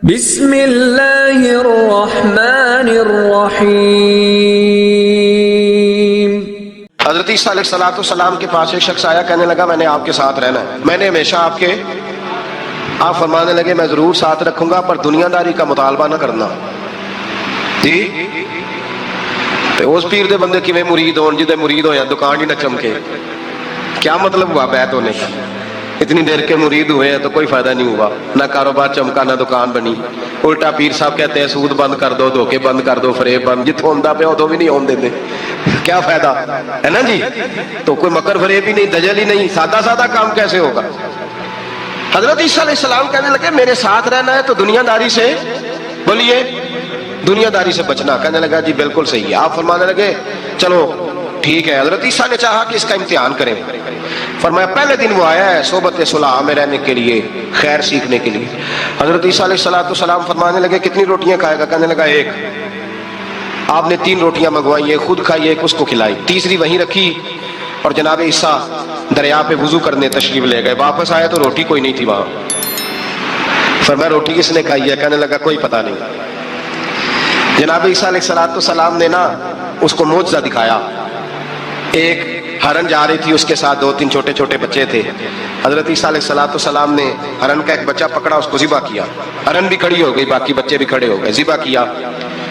بسم اللہ الرحمن الرحیم۔ حضرت عیسیٰ علیہ السلام کے پاس ایک شخص آیا، کہنے لگا میں نے آپ کے ساتھ رہنا ہے، میں نے ہمیشہ آپ فرمانے لگے میں ضرور ساتھ رکھوں گا پر دنیا داری کا مطالبہ نہ کرنا جی۔ تو اس پیر دے بندے کی میں مرید ہون جدے مرید ہویا دکان ہی نہ چمکے، کیا مطلب ہوا بیعت ہونے کا؟ اتنی دیر کے مرید ہوئے ہیں تو کوئی فائدہ نہیں ہوا، نہ کاروبار چمکا نہ دکان بنی۔ الٹا پیر صاحب کہتے ہیں سود بند کر دو، دھوکے بند کر دو، فریب بند، جتوں ہوندا پیا ادوں بھی نہیں ہون دیندے، کیا فائدہ ہے نا جی؟ تو کوئی مکر فریب ہی نہیں، دجل ہی نہیں، سادہ سادہ کام کیسے ہوگا؟ حضرت عیسیٰ علیہ السلام کہنے لگے میرے ساتھ رہنا ہے تو دنیا داری سے، بولیے دنیا داری سے بچنا۔ کہنے لگا جی بالکل صحیح ہے۔ آپ فرمانے لگے چلو ٹھیک ہے۔ حضرت عیسیٰ نے چاہا کہ اس کا امتحان کریں، فرمایا پہلے دن وہ آیا ہے صحبت صلح میں رہنے کے لیے، خیر سیکھنے کے لیے۔ حضرت عیسیٰ علیہ السلام فرمانے لگے کتنی روٹیاں کھائے گا؟ کہنے لگا ایک۔ آپ نے 3 روٹیاں منگوائی، ایک خود کھائی، ایک اس کو کھلائی، تیسری وہیں رکھی اور جناب عیسیٰ دریا پہ وضو کرنے تشریف لے گئے۔ واپس آئے تو روٹی کوئی نہیں تھی وہاں۔ فرمایا روٹی کس نے کھائی ہے؟ کہنے لگا کوئی پتہ نہیں۔ جناب عیسیٰ علیہ السلام نے نا اس کو معجزہ دکھایا۔ ایک ہرن جا رہی تھی، اس کے ساتھ 2-3 چھوٹے چھوٹے بچے تھے۔ حضرت عیسیٰ علیہ السلام نے ہرن کا ایک بچہ پکڑا، اس کو ذبح کیا۔ ہرن بھی کھڑی ہو گئی، باقی بچے بھی کھڑے ہو گئے، ذبح کیا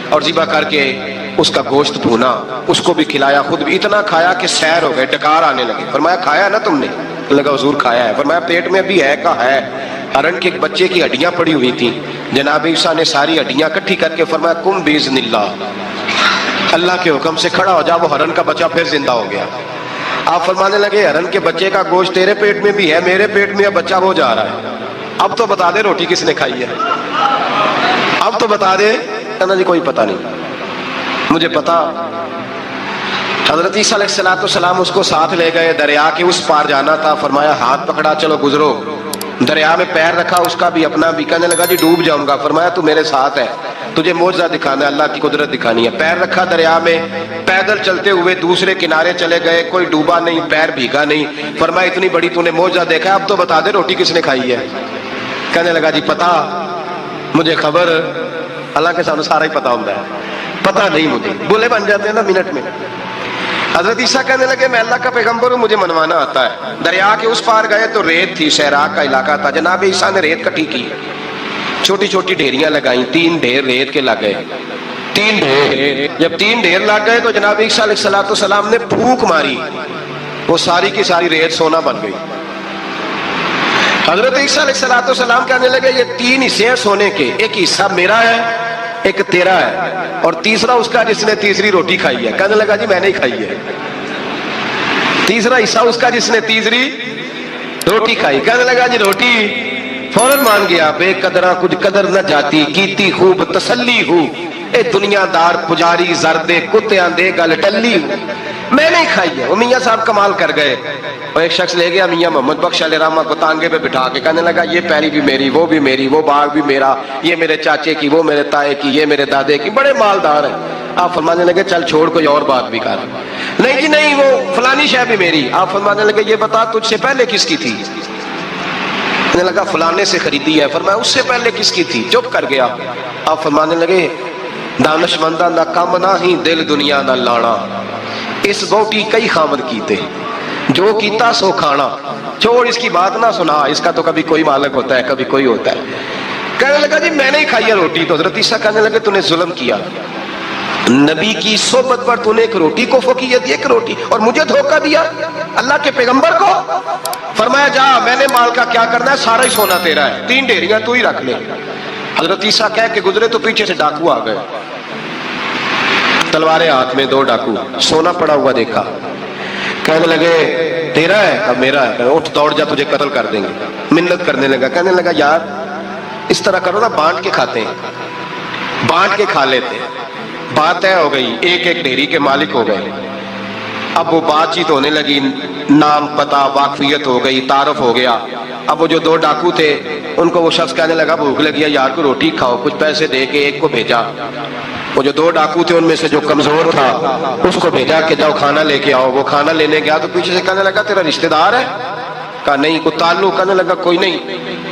اور ذبح کر کے اس کا گوشت بھونا، اس کو بھی کھلایا، خود بھی اتنا کھایا کہ سیر ہو گئے، ڈکار آنے لگے۔ فرمایا کھایا نا تم نے؟ لگا حضور کھایا ہے۔ فرمایا پیٹ میں بھی ہے؟ کہا ہے۔ ہرن کے ایک بچے کی ہڈیاں پڑی ہوئی تھیں، جناب عیسیٰ نے ساری ہڈیاں اکٹھی کر کے فرمایا کم باذن اللہ، اللہ کے حکم سے کھڑا ہو جا۔ وہ ہرن کا بچہ پھر زندہ ہو گیا۔ آپ فرمانے لگے ہرن کے بچے کا گوشت تیرے پیٹ میں بھی ہے، میرے پیٹ میں بچہ ہو جا رہا ہے، اب تو بتا دے روٹی کس نے کھائی ہے، اب تو بتا دے۔ کہنا جی کوئی پتہ نہیں، مجھے پتا۔ حضرت عیسیٰ علیہ السلام اس کو ساتھ لے گئے، دریا کے اس پار جانا تھا۔ فرمایا ہاتھ پکڑا چلو گزرو۔ دریا میں پیر رکھا، اس کا بھی اپنا بھی۔ کہنے لگا جی ڈوب جاؤں گا۔ فرمایا تو میرے ساتھ ہے، تجھے معجزہ دکھانا ہے، اللہ کی قدرت دکھانی ہے۔ پیر رکھا دریا میں، پیدل چلتے ہوئے دوسرے کنارے چلے گئے، کوئی ڈوبا نہیں، پیر بھیگا نہیں۔ فرمایا اتنی بڑی تو نے معجزہ دیکھا ہے، اب تو بتا دے روٹی کس نے کھائی ہے؟ کہنے لگا جی پتا مجھے خبر، اللہ کے سامنے سارا ہی پتا ہوتا ہے، پتا نہیں مجھے، بولے بن جاتے ہیں نا منٹ میں۔ حضرت عیسیٰ کہنے لگے میں اللہ کا پیغمبر ہوں، مجھے منوانا آتا ہے۔ دریا کے اس پار گئے تو ریت تھی، صحرا کا علاقہ تھا۔ جناب عیسیٰ نے ریت کٹھی کی، چھوٹی چھوٹی ڈھیریاں لگائیں، 3 ڈھیر ریت کے لگ گئے، 3 ڈھیر۔ جب 3 ڈھیر لگ گئے تو جناب عیسیٰ علیہ السلام نے پھونک ماری، وہ ساری کی ساری ریت سونا بن گئی۔ حضرت عیسیٰ علیہ السلام کہنے لگے یہ 3 حصے ہیں سونے کے، ایک حصہ میرا ہے، ایک تیرا ہے، اور تیسرا اس کا جس نے تیسری روٹی کھائی ہے۔ کہنے لگا جی میں نے ہی کھائی ہے۔ تیسرا حصہ اس کا جس نے تیسری روٹی کھائی۔ کہنے لگا جی روٹی، فوراً مان گیا، بے قدرہ کچھ قدر نہ جاتی، کیتی خوب تسلی ہو، اے دنیا دار پجاری زردے کتیاں دے گل ٹلی ہو، میں نے ہی کھائی ہے۔ وہ میاں صاحب کمال کر گئے، وہ ایک شخص لے گیا میاں محمد بخش علیہ رحمہ کو تانگے پہ بٹھا کے، کہنے لگا یہ پیلی بھی میری، وہ بھی میری، وہ باغ بھی میرا، یہ میرے چاچے کی، وہ میرے تائے کی، یہ میرے دادے کی، بڑے مالدار ہیں۔ آپ فرمانے لگے چل چھوڑ کوئی اور بات بھی کر۔ نہیں جی نہیں، وہ فلانی شے بھی میری۔ آپ فرمانے لگے یہ بتا تجھ سے پہلے کس کی تھی؟ کہنے لگا فلانے سے خریدی ہے۔ فرمایا اس سے پہلے کس کی تھی؟ چپ کر گیا۔ آپ فرمانے لگے دانش مندہ نہ کم نہ ہی دل دنیا نہ لانا، اس بوٹی کئی خامد کیتے، جو کیتا سو کھانا، چھوڑ اس کی بات نہ سنا، اس کا تو کبھی کوئی مالک ہوتا ہے کبھی کوئی ہوتا ہے۔ کہنے لگا جی میں نے ہی کھائی ہے روٹی۔ تو حضرت عیسیٰ کہنے لگے تو نے ظلم کیا، نبی کی صحبت پر تو نے ایک روٹی کو فوقیت دی، ایک روٹی، اور مجھے دھوکہ دیا اللہ کے پیغمبر کو۔ فرمایا جا میں نے مال کا کیا کرنا ہے، سارا ہی سونا تیرا ہے، 3 ڈھیریاں تو ہی رکھ لے۔ حضرت عیسیٰ کہہ کے گزرے تو پیچھے سے ڈاکو آ گئے، تلواریں ہاتھ میں، 2 ڈاکو، سونا پڑا ہوا دیکھا۔ کہنے لگے تیرا ہے؟ اب میرا ہے۔ اٹھ دوڑ جا تجھے قتل کر دیں گے۔ منت کرنے لگا، کہنے لگا یار اس طرح کرو نا، بانٹ کے کھاتے ہیں، بانٹ کے کھا لیتے ہیں۔ بات طے ہو گئی، ایک ایک ڈھیری کے مالک ہو گئے۔ اب وہ بات چیت ہونے لگی، نام پتہ واقفیت ہو گئی، تعارف ہو گیا۔ اب وہ جو 2 ڈاکو تھے ان کو وہ شخص کہنے لگا بھوک لگی ہے یار کو روٹی کھاؤ، کچھ پیسے دے کے ایک کو بھیجا۔ وہ جو 2 ڈاکو تھے ان میں سے جو کمزور تھا اس کو بھیجا کہ جاؤ کھانا لے کے آؤ۔ وہ کھانا لینے گیا تو پیچھے سے کہنے لگا تیرا رشتہ دار ہے؟ کہا نہیں کوئی تعلق؟ کہنے لگا کوئی نہیں۔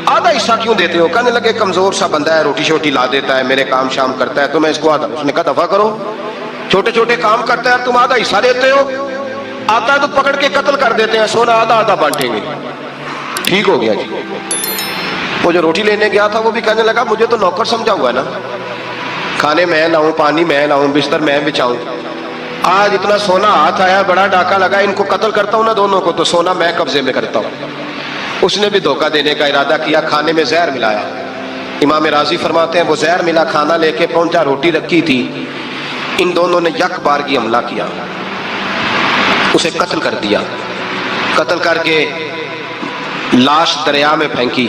آدھا حصہ کیوں دیتے ہو؟ کہنے لگے کمزور سا بندہ ہے، روٹی شوٹی لا دیتا ہے، میرے کام شام کرتا ہے، تو میں اس کو آدھا۔ اس نے کہا دفع کرو، چھوٹے چھوٹے کام کرتا ہے تم آدھا حصہ دیتے ہو، آتا ہے تو پکڑ کے قتل کر دیتے ہیں، سونا آدھا آدھا بانٹیں گے۔ ٹھیک ہو گیا جی۔ وہ جو روٹی لینے گیا تھا وہ بھی کہنے لگا مجھے تو نوکر سمجھا ہوا ہے نا، کھانے میں لاؤں، پانی میں لاؤں، بستر میں بچھاؤں، آج اتنا سونا ہاتھ آیا، بڑا ڈاکہ لگا، ان کو قتل کرتا ہوں نا دونوں کو، تو سونا میں قبضے میں کرتا ہوں۔ اس نے بھی دھوکہ دینے کا ارادہ کیا، کھانے میں زہر ملایا۔ امام راضی فرماتے ہیں وہ زہر ملا کھانا لے کے پہنچا، روٹی رکھی تھی، ان دونوں نے یک بارگی حملہ کیا، اسے قتل کر دیا۔ قتل کر کے لاش دریا میں پھینکی،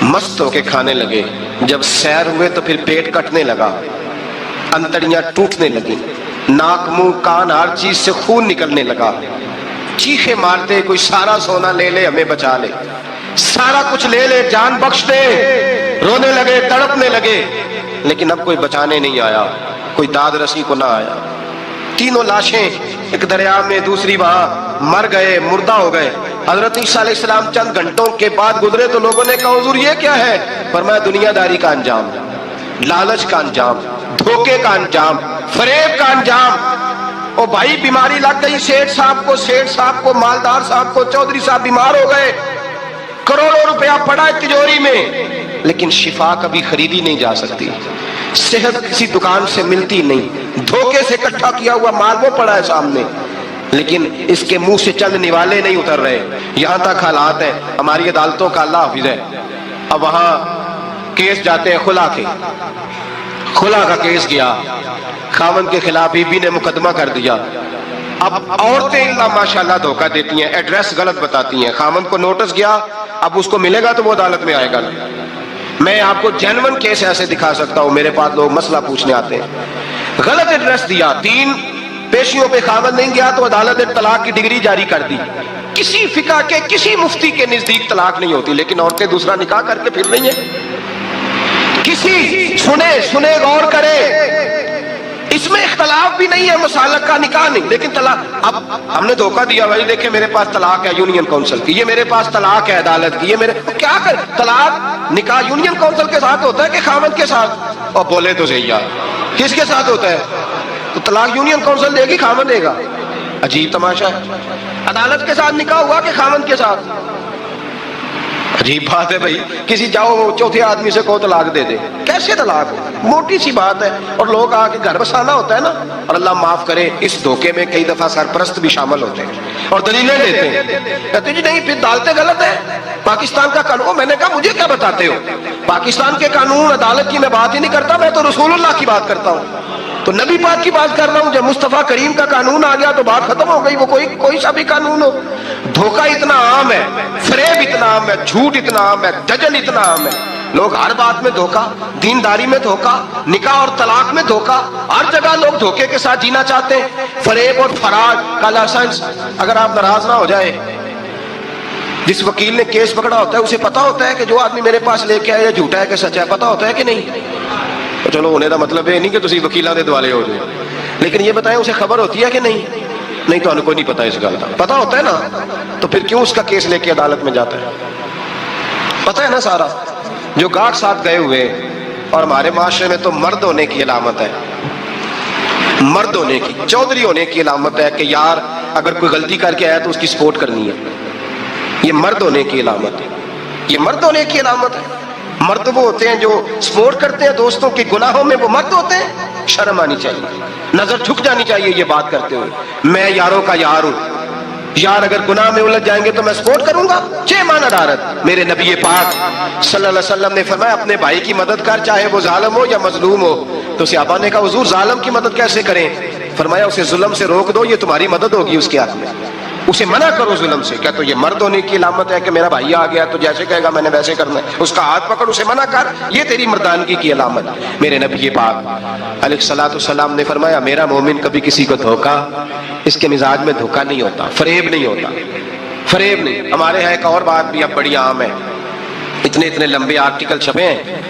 مست ہو کے کھانے لگے۔ جب سیر ہوئے تو پھر پیٹ کٹنے لگا، انتڑیاں ٹوٹنے لگی، ناک منہ کان ہر چیز سے خون نکلنے لگا، چیخے مارتے کوئی سارا سونا لے لے ہمیں بچا لے، سارا کچھ لے لے جان بخش دے، رونے لگے تڑپنے لگے، لیکن اب کوئی بچانے نہیں آیا، کوئی داد رسی کو نہ آیا۔ تینوں لاشیں ایک دریا میں، دوسری وہاں، مر گئے، مردہ ہو گئے۔ حضرت عیسیٰ علیہ السلام چند گھنٹوں کے بعد گزرے تو لوگوں نے کہا حضور یہ کیا ہے؟ فرمایا دنیا داری کا انجام، لالچ کا انجام، دھوکے کا انجام، فریب کا انجام۔ او بھائی بیماری لگ گئی سیٹھ صاحب کو، مالدار صاحب کو، چودھری صاحب بیمار ہو گئے، کروڑوں روپیہ پڑا ہے تجوری میں، لیکن شفا کبھی خریدی نہیں جا سکتی، صحت کسی دکان سے ملتی نہیں، دھوکے سے اکٹھا کیا ہوا مال وہ پڑا ہے سامنے، لیکن اس کے منہ سے چند نوالے نہیں اتر رہے۔ یہاں تک حالات ہیں، ہماری عدالتوں کا اللہ حافظ ہے، اب وہاں کیس جاتے ہیں خلا کا کیس گیا، خاوند کے خلاف بی بی نے مقدمہ کر دیا۔ اب عورتیں اللہ ماشاءاللہ دھوکہ دیتی ہیں، ایڈریس غلط بتاتی ہیں، خاوند کو نوٹس گیا، اب اس کو ملے گا تو وہ عدالت میں آئے گا۔ میں آپ کو جینون کیس ایسے دکھا سکتا ہوں، میرے پاس لوگ مسئلہ پوچھنے آتے ہیں، غلط ایڈریس دیا، 3 پیشیوں پہ خاوند نہیں گیا تو عدالت نے طلاق کی ڈگری جاری کر دی۔ کسی فقہ کے کسی مفتی کے نزدیک طلاق نہیں ہوتی، لیکن عورتیں دوسرا نکاح کر کے پھر رہی ہیں۔ کسی سنے غور کرے، اس میں اختلاف بھی نہیں ہے، مسالک کا نکاح نہیں، لیکن طلاق۔ اب ہم نے دھوکہ دیا، بھائی دیکھیں میرے پاس طلاق ہے یونین کونسل کی، یہ میرے پاس طلاق ہے عدالت کی، یہ میرے کیا کر طلاق نکاح یونین کونسل کے ساتھ ہوتا ہے کہ خاوند کے ساتھ؟ اور بولے تو صحیح یار، کس کے ساتھ ہوتا ہے؟ تو طلاق یونین کونسل دے گی، خاوند دے گا؟ عجیب تماشا ہے، عدالت کے ساتھ نکاح ہوا کہ خاوند کے ساتھ؟ عجیب بات ہے بھائی، کسی جاؤ چوتھے آدمی سے کو طلاق دے دے، کیسے طلاق ہو؟ موٹی سی بات ہے، اور لوگ آ کے گھر بسانا ہوتا ہے نا، اور اللہ معاف کرے اس دھوکے میں کئی دفعہ سرپرست بھی شامل ہوتے ہیں اور دلیلیں دیتے ہیں، کہتے جی نہیں پھر ڈالتے غلط ہے، پاکستان کا قانون۔ میں نے کہا مجھے کیا بتاتے ہو، پاکستان کے قانون عدالت کی میں بات ہی نہیں کرتا، میں تو رسول اللہ کی بات کرتا ہوں، تو نبی پاک کی بات کر رہا ہوں۔ جب مصطفیٰ کریم کا قانون آ گیا تو بات ختم ہو گئی، وہ کوئی سا بھی قانون ہو۔ دھوکہ اتنا عام ہے، فریب اتنا عام ہے، جھوٹ اتنا عام ہے، دجل اتنا عام ہے، لوگ ہر بات میں دھوکہ، دینداری میں دھوکہ، نکاح اور طلاق میں دھوکہ، ہر جگہ لوگ دھوکے کے ساتھ جینا چاہتے ہیں۔ فریب اور فراڈ کا لائسنس، اگر آپ ناراض نہ ہو جائیں، جس وکیل نے کیس پکڑا ہوتا ہے اسے پتا ہوتا ہے کہ جو آدمی میرے پاس لے کے آیا جھوٹا ہے کہ سچا ہے، پتا ہوتا ہے کہ نہیں؟ چلو ہونے کا مطلب یہ نہیں کہ تسی وکیلاں دے دوالے ہو جائے، لیکن یہ بتائیں اسے خبر ہوتی ہے کہ نہیں؟ نہیں تو کوئی نہیں پتا اس گل کا، پتا ہوتا ہے نا، تو پھر کیوں اس کا کیس لے کے عدالت میں جاتا ہے؟ پتا ہے نا سارا۔ جو گاہک ساتھ گئے ہوئے، اور ہمارے معاشرے میں تو مرد ہونے کی علامت ہے، مرد ہونے کی، چودھری ہونے کی علامت ہے کہ یار اگر کوئی غلطی کر کے آیا تو اس کی سپورٹ کرنی ہے، یہ مرد ہونے کی علامت ہے، یہ مرد ہونے کی علامت ہے۔ مرد وہ ہوتے ہیں جو سپورٹ کرتے ہیں دوستوں کے گناہوں میں، وہ مرد ہوتے ہیں۔ شرم آنی چاہیے، نظر جھک جانی چاہیے یہ بات کرتے ہوئے، میں یاروں کا یار ہوں، یار اگر گناہ میں الجھ جائیں گے تو میں سپورٹ کروں گا؟ چھ مانا دارت۔ میرے نبی پاک صلی اللہ علیہ وسلم نے فرمایا اپنے بھائی کی مدد کر، چاہے وہ ظالم ہو یا مظلوم ہو۔ تو صحابہ نے کہا حضور ظالم کی مدد کیسے کریں؟ فرمایا اسے ظلم سے روک دو، یہ تمہاری مدد ہوگی اس کے حق میں، اسے منع کرو ظلم سے۔ کیا تو یہ مرد ہونے کی علامت ہے کہ میرا بھائی آ گیا تو جیسے کہے گا میں نے ویسے کرنا ہے، اس کا ہاتھ پکڑ اسے منع کر، یہ تیری مردانگی کی علامت۔ میرے نبی پاک علیہ الصلوۃ والسلام نے فرمایا میرا مومن کبھی کسی کو دھوکا، اس کے مزاج میں دھوکا نہیں ہوتا، فریب نہیں ہوتا، فریب نہیں۔ ہمارے یہاں ایک اور بات بھی اب بڑی عام ہے، اتنے لمبے آرٹیکل چھپے ہیں،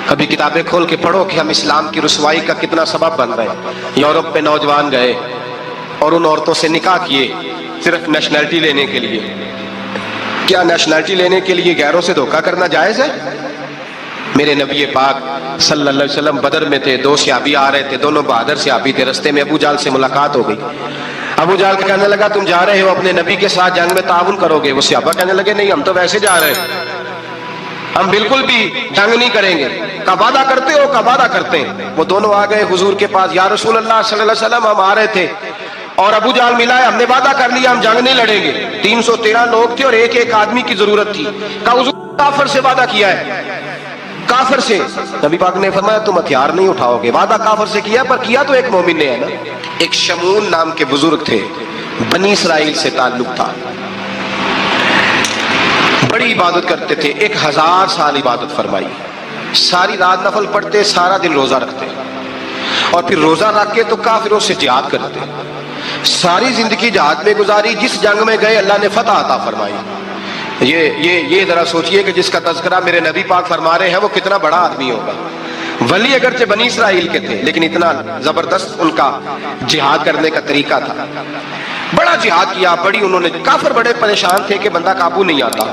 کبھی کتابیں کھول کے پڑھو کہ ہم اسلام کی رسوائی کا کتنا سبب بن رہے ہیں۔ یورپ پہ نوجوان گئے اور ان عورتوں سے نکاح کیے صرف نیشنلٹی لینے کے لیے، کیا نیشنلٹی لینے کے لیے غیروں سے دھوکہ کرنا جائز ہے؟ میرے نبی پاک صلی اللہ علیہ وسلم بدر میں تھے، 2 صحابی آ رہے تھے، دونوں بہادر صحابی تھے، رستے میں ابو جہل سے ملاقات ہو گئی۔ ابو جہل کہنے لگا تم جا رہے ہو اپنے نبی کے ساتھ جنگ میں تعاون کرو گے؟ وہ صحابہ کہنے لگے نہیں، ہم تو ویسے جا رہے ہیں، ہم بالکل بھی جنگ نہیں کریں گے۔ کا وعدہ کرتے ہو؟ کا وعدہ کرتے ہیں۔ وہ دونوں آ گئے حضور کے پاس، یا رسول اللہ صلی اللہ علیہ وسلم ہم آ رہے تھے اور ابو جہل ملا ہے، ہم نے وعدہ کر لیا ہم جنگ نہیں لڑیں گے۔ 313 لوگ تھے اور ایک ایک آدمی کی ضرورت تھی۔ کہا حضور کافر سے وعدہ کیا ہے، کافر سے۔ نبی پاک نے فرمایا تم ہتھیار نہیں اٹھاؤ گے، وعدہ کافر سے کیا پر کیا تو ایک مومن نے ہے نا۔ ایک شمون نام کے بزرگ تھے، بنی اسرائیل سے تعلق تھا، بڑی عبادت کرتے تھے، 1000 سال عبادت فرمائی، ساری رات نفل پڑھتے، سارا دن روزہ رکھتے، اور پھر روزہ رکھ کے تو کافروں سے جہاد کرتے، ساری زندگی جہاد میں گزاری، جس جنگ میں گئے اللہ نے فتح عطا فرمائی۔ یہ ذرا سوچئے کہ جس کا تذکرہ میرے نبی پاک فرما رہے ہیں وہ کتنا بڑا آدمی ہوگا۔ ولی اگرچہ بنی اسرائیل کے تھے لیکن اتنا زبردست ان کا جہاد کرنے کا طریقہ تھا، بڑا جہاد کیا، بڑی انہوں نے، کافر بڑے پریشان تھے کہ بندہ قابو نہیں آتا،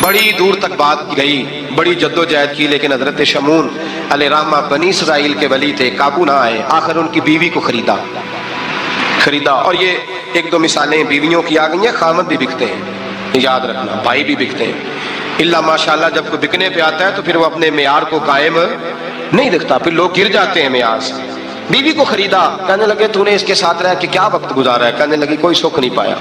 بڑی دور تک بات گئی، بڑی جد و جہد کی، لیکن حضرت شمون علیہ رحمہ بنی اسرائیل کے ولی تھے، قابو نہ آئے، آخر ان کی بیوی کو خریدا۔ اور یہ 1-2 مثالیں بیویوں کی آ گئی ہیں، خامد بھی بکتے ہیں، یاد رکھنا، بھائی بھی بکتے ہیں، اللہ ماشاءاللہ جب کوئی بکنے پہ آتا ہے تو پھر وہ اپنے معیار کو قائم نہیں رکھتا، پھر لوگ گر جاتے ہیں معیار سے۔ بیوی کو خریدا، کہنے لگے تو نے اس کے ساتھ رہ کے کیا وقت گزارا ہے؟ کہنے لگی کوئی سکھ نہیں پایا،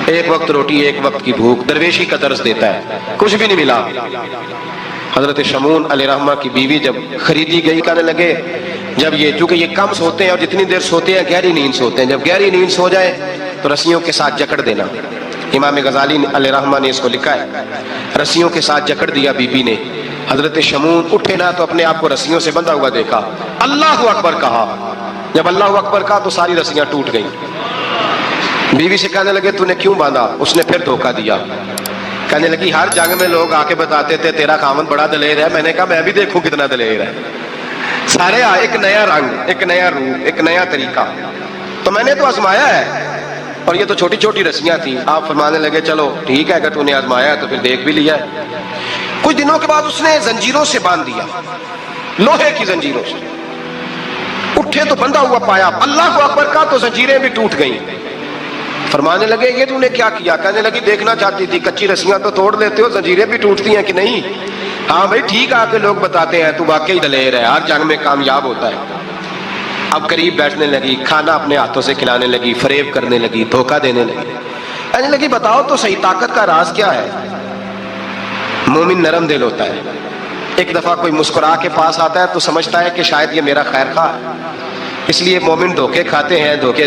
ایک وقت روٹی ایک وقت کی بھوک، درویشی کا درس دیتا ہے، کچھ بھی نہیں ملا۔ حضرت شمون علیہ رحمہ کی بیوی جب خریدی گئی، کہنے لگے جب چونکہ یہ کم سوتے ہیں اور جتنی دیر سوتے ہیں گہری نیند سوتے ہیں، جب گہری نیند سو جائے تو رسیوں کے ساتھ جکڑ دینا۔ امام غزالی علیہ رحمہ نے اس کو لکھا ہے، رسیوں کے ساتھ جکڑ دیا بیوی نے۔ حضرت شمون اٹھے نہ تو اپنے آپ کو رسیوں سے بندھا ہوا دیکھا، اللہ اکبر کہا، جب اللہ اکبر کہا تو ساری رسیاں ٹوٹ گئیں۔ بیوی سے کہنے لگے تو نے کیوں باندھا؟ اس نے پھر دھوکہ دیا، کہنے لگی ہر جنگ میں لوگ آ کے بتاتے تھے تیرا خاوند بڑا دلیر ہے، میں نے کہا میں بھی دیکھوں کتنا دلیر ہے۔ سارے ایک نیا رنگ، ایک نیا روپ، ایک نیا طریقہ، تو میں نے تو آزمایا ہے، اور یہ تو چھوٹی چھوٹی رسیاں تھیں۔ آپ فرمانے لگے چلو ٹھیک ہے اگر تو نے آزمایا ہے تو پھر دیکھ بھی لیا ہے۔ کچھ دنوں کے بعد اس نے زنجیروں سے باندھ دیا، لوہے کی زنجیروں سے، اٹھے تو بندھا ہوا پایا، اللہ اکبر کا تو زنجیریں بھی ٹوٹ گئیں۔ فرمانے لگے یہ تو نے کیا کیا؟ کہنے لگی دیکھنا چاہتی تھی، کچی رسیاں تو توڑ لیتے ہو، زنجیریں بھی ٹوٹتی ہیں کہ نہیں؟ ہاں بھائی ٹھیک آ کے لوگ بتاتے ہیں تو واقعی دلیر ہے، ہر جنگ میں کامیاب ہوتا ہے۔ اب قریب بیٹھنے لگی، کھانا اپنے ہاتھوں سے کھلانے لگی، فریب کرنے لگی، دھوکہ دینے لگی۔ کہنے لگی بتاؤ تو صحیح طاقت کا راز کیا ہے؟ مومن نرم دل ہوتا ہے، ایک دفعہ کوئی مسکرا کے پاس آتا ہے تو سمجھتا ہے کہ شاید یہ میرا خیر خواہ ہے، اس لیے مومن دھوکے کھاتے ہیں، دھوکے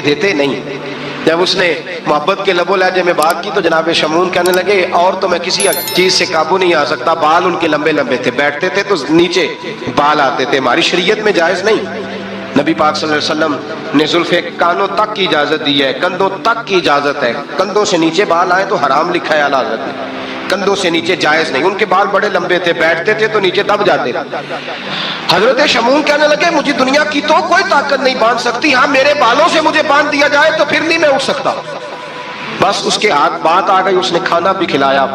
دیتے نہیں۔ جب اس نے محبت کے لب و لہجے میں بات کی تو جناب شمون کہنے لگے اور تو میں کسی چیز سے قابو نہیں آ سکتا، بال ان کے لمبے لمبے تھے، بیٹھتے تھے تو نیچے بال آتے تھے، ہماری شریعت میں جائز نہیں۔ نبی پاک صلی اللہ علیہ وسلم نے زلفیں کانوں تک کی اجازت دی ہے، کندھوں تک کی اجازت ہے، کندھوں سے نیچے بال آئے تو حرام لکھا ہے اعلیٰ حضرت نے، کندھوں سے نیچے جائز نہیں۔ ان کے بال بڑے لمبے تھے، بیٹھتے تھے تو نیچے دب جاتے۔ حضرت شمون کہنے لگے مجھے دنیا کی تو کوئی طاقت نہیں باندھ سکتی، ہاں میرے بالوں سے مجھے باندھ دیا جائے تو پھر نہیں میں اٹھ سکتا۔ بس اس کے ہاتھ بات آ گئی، اس نے کھانا بھی کھلایا،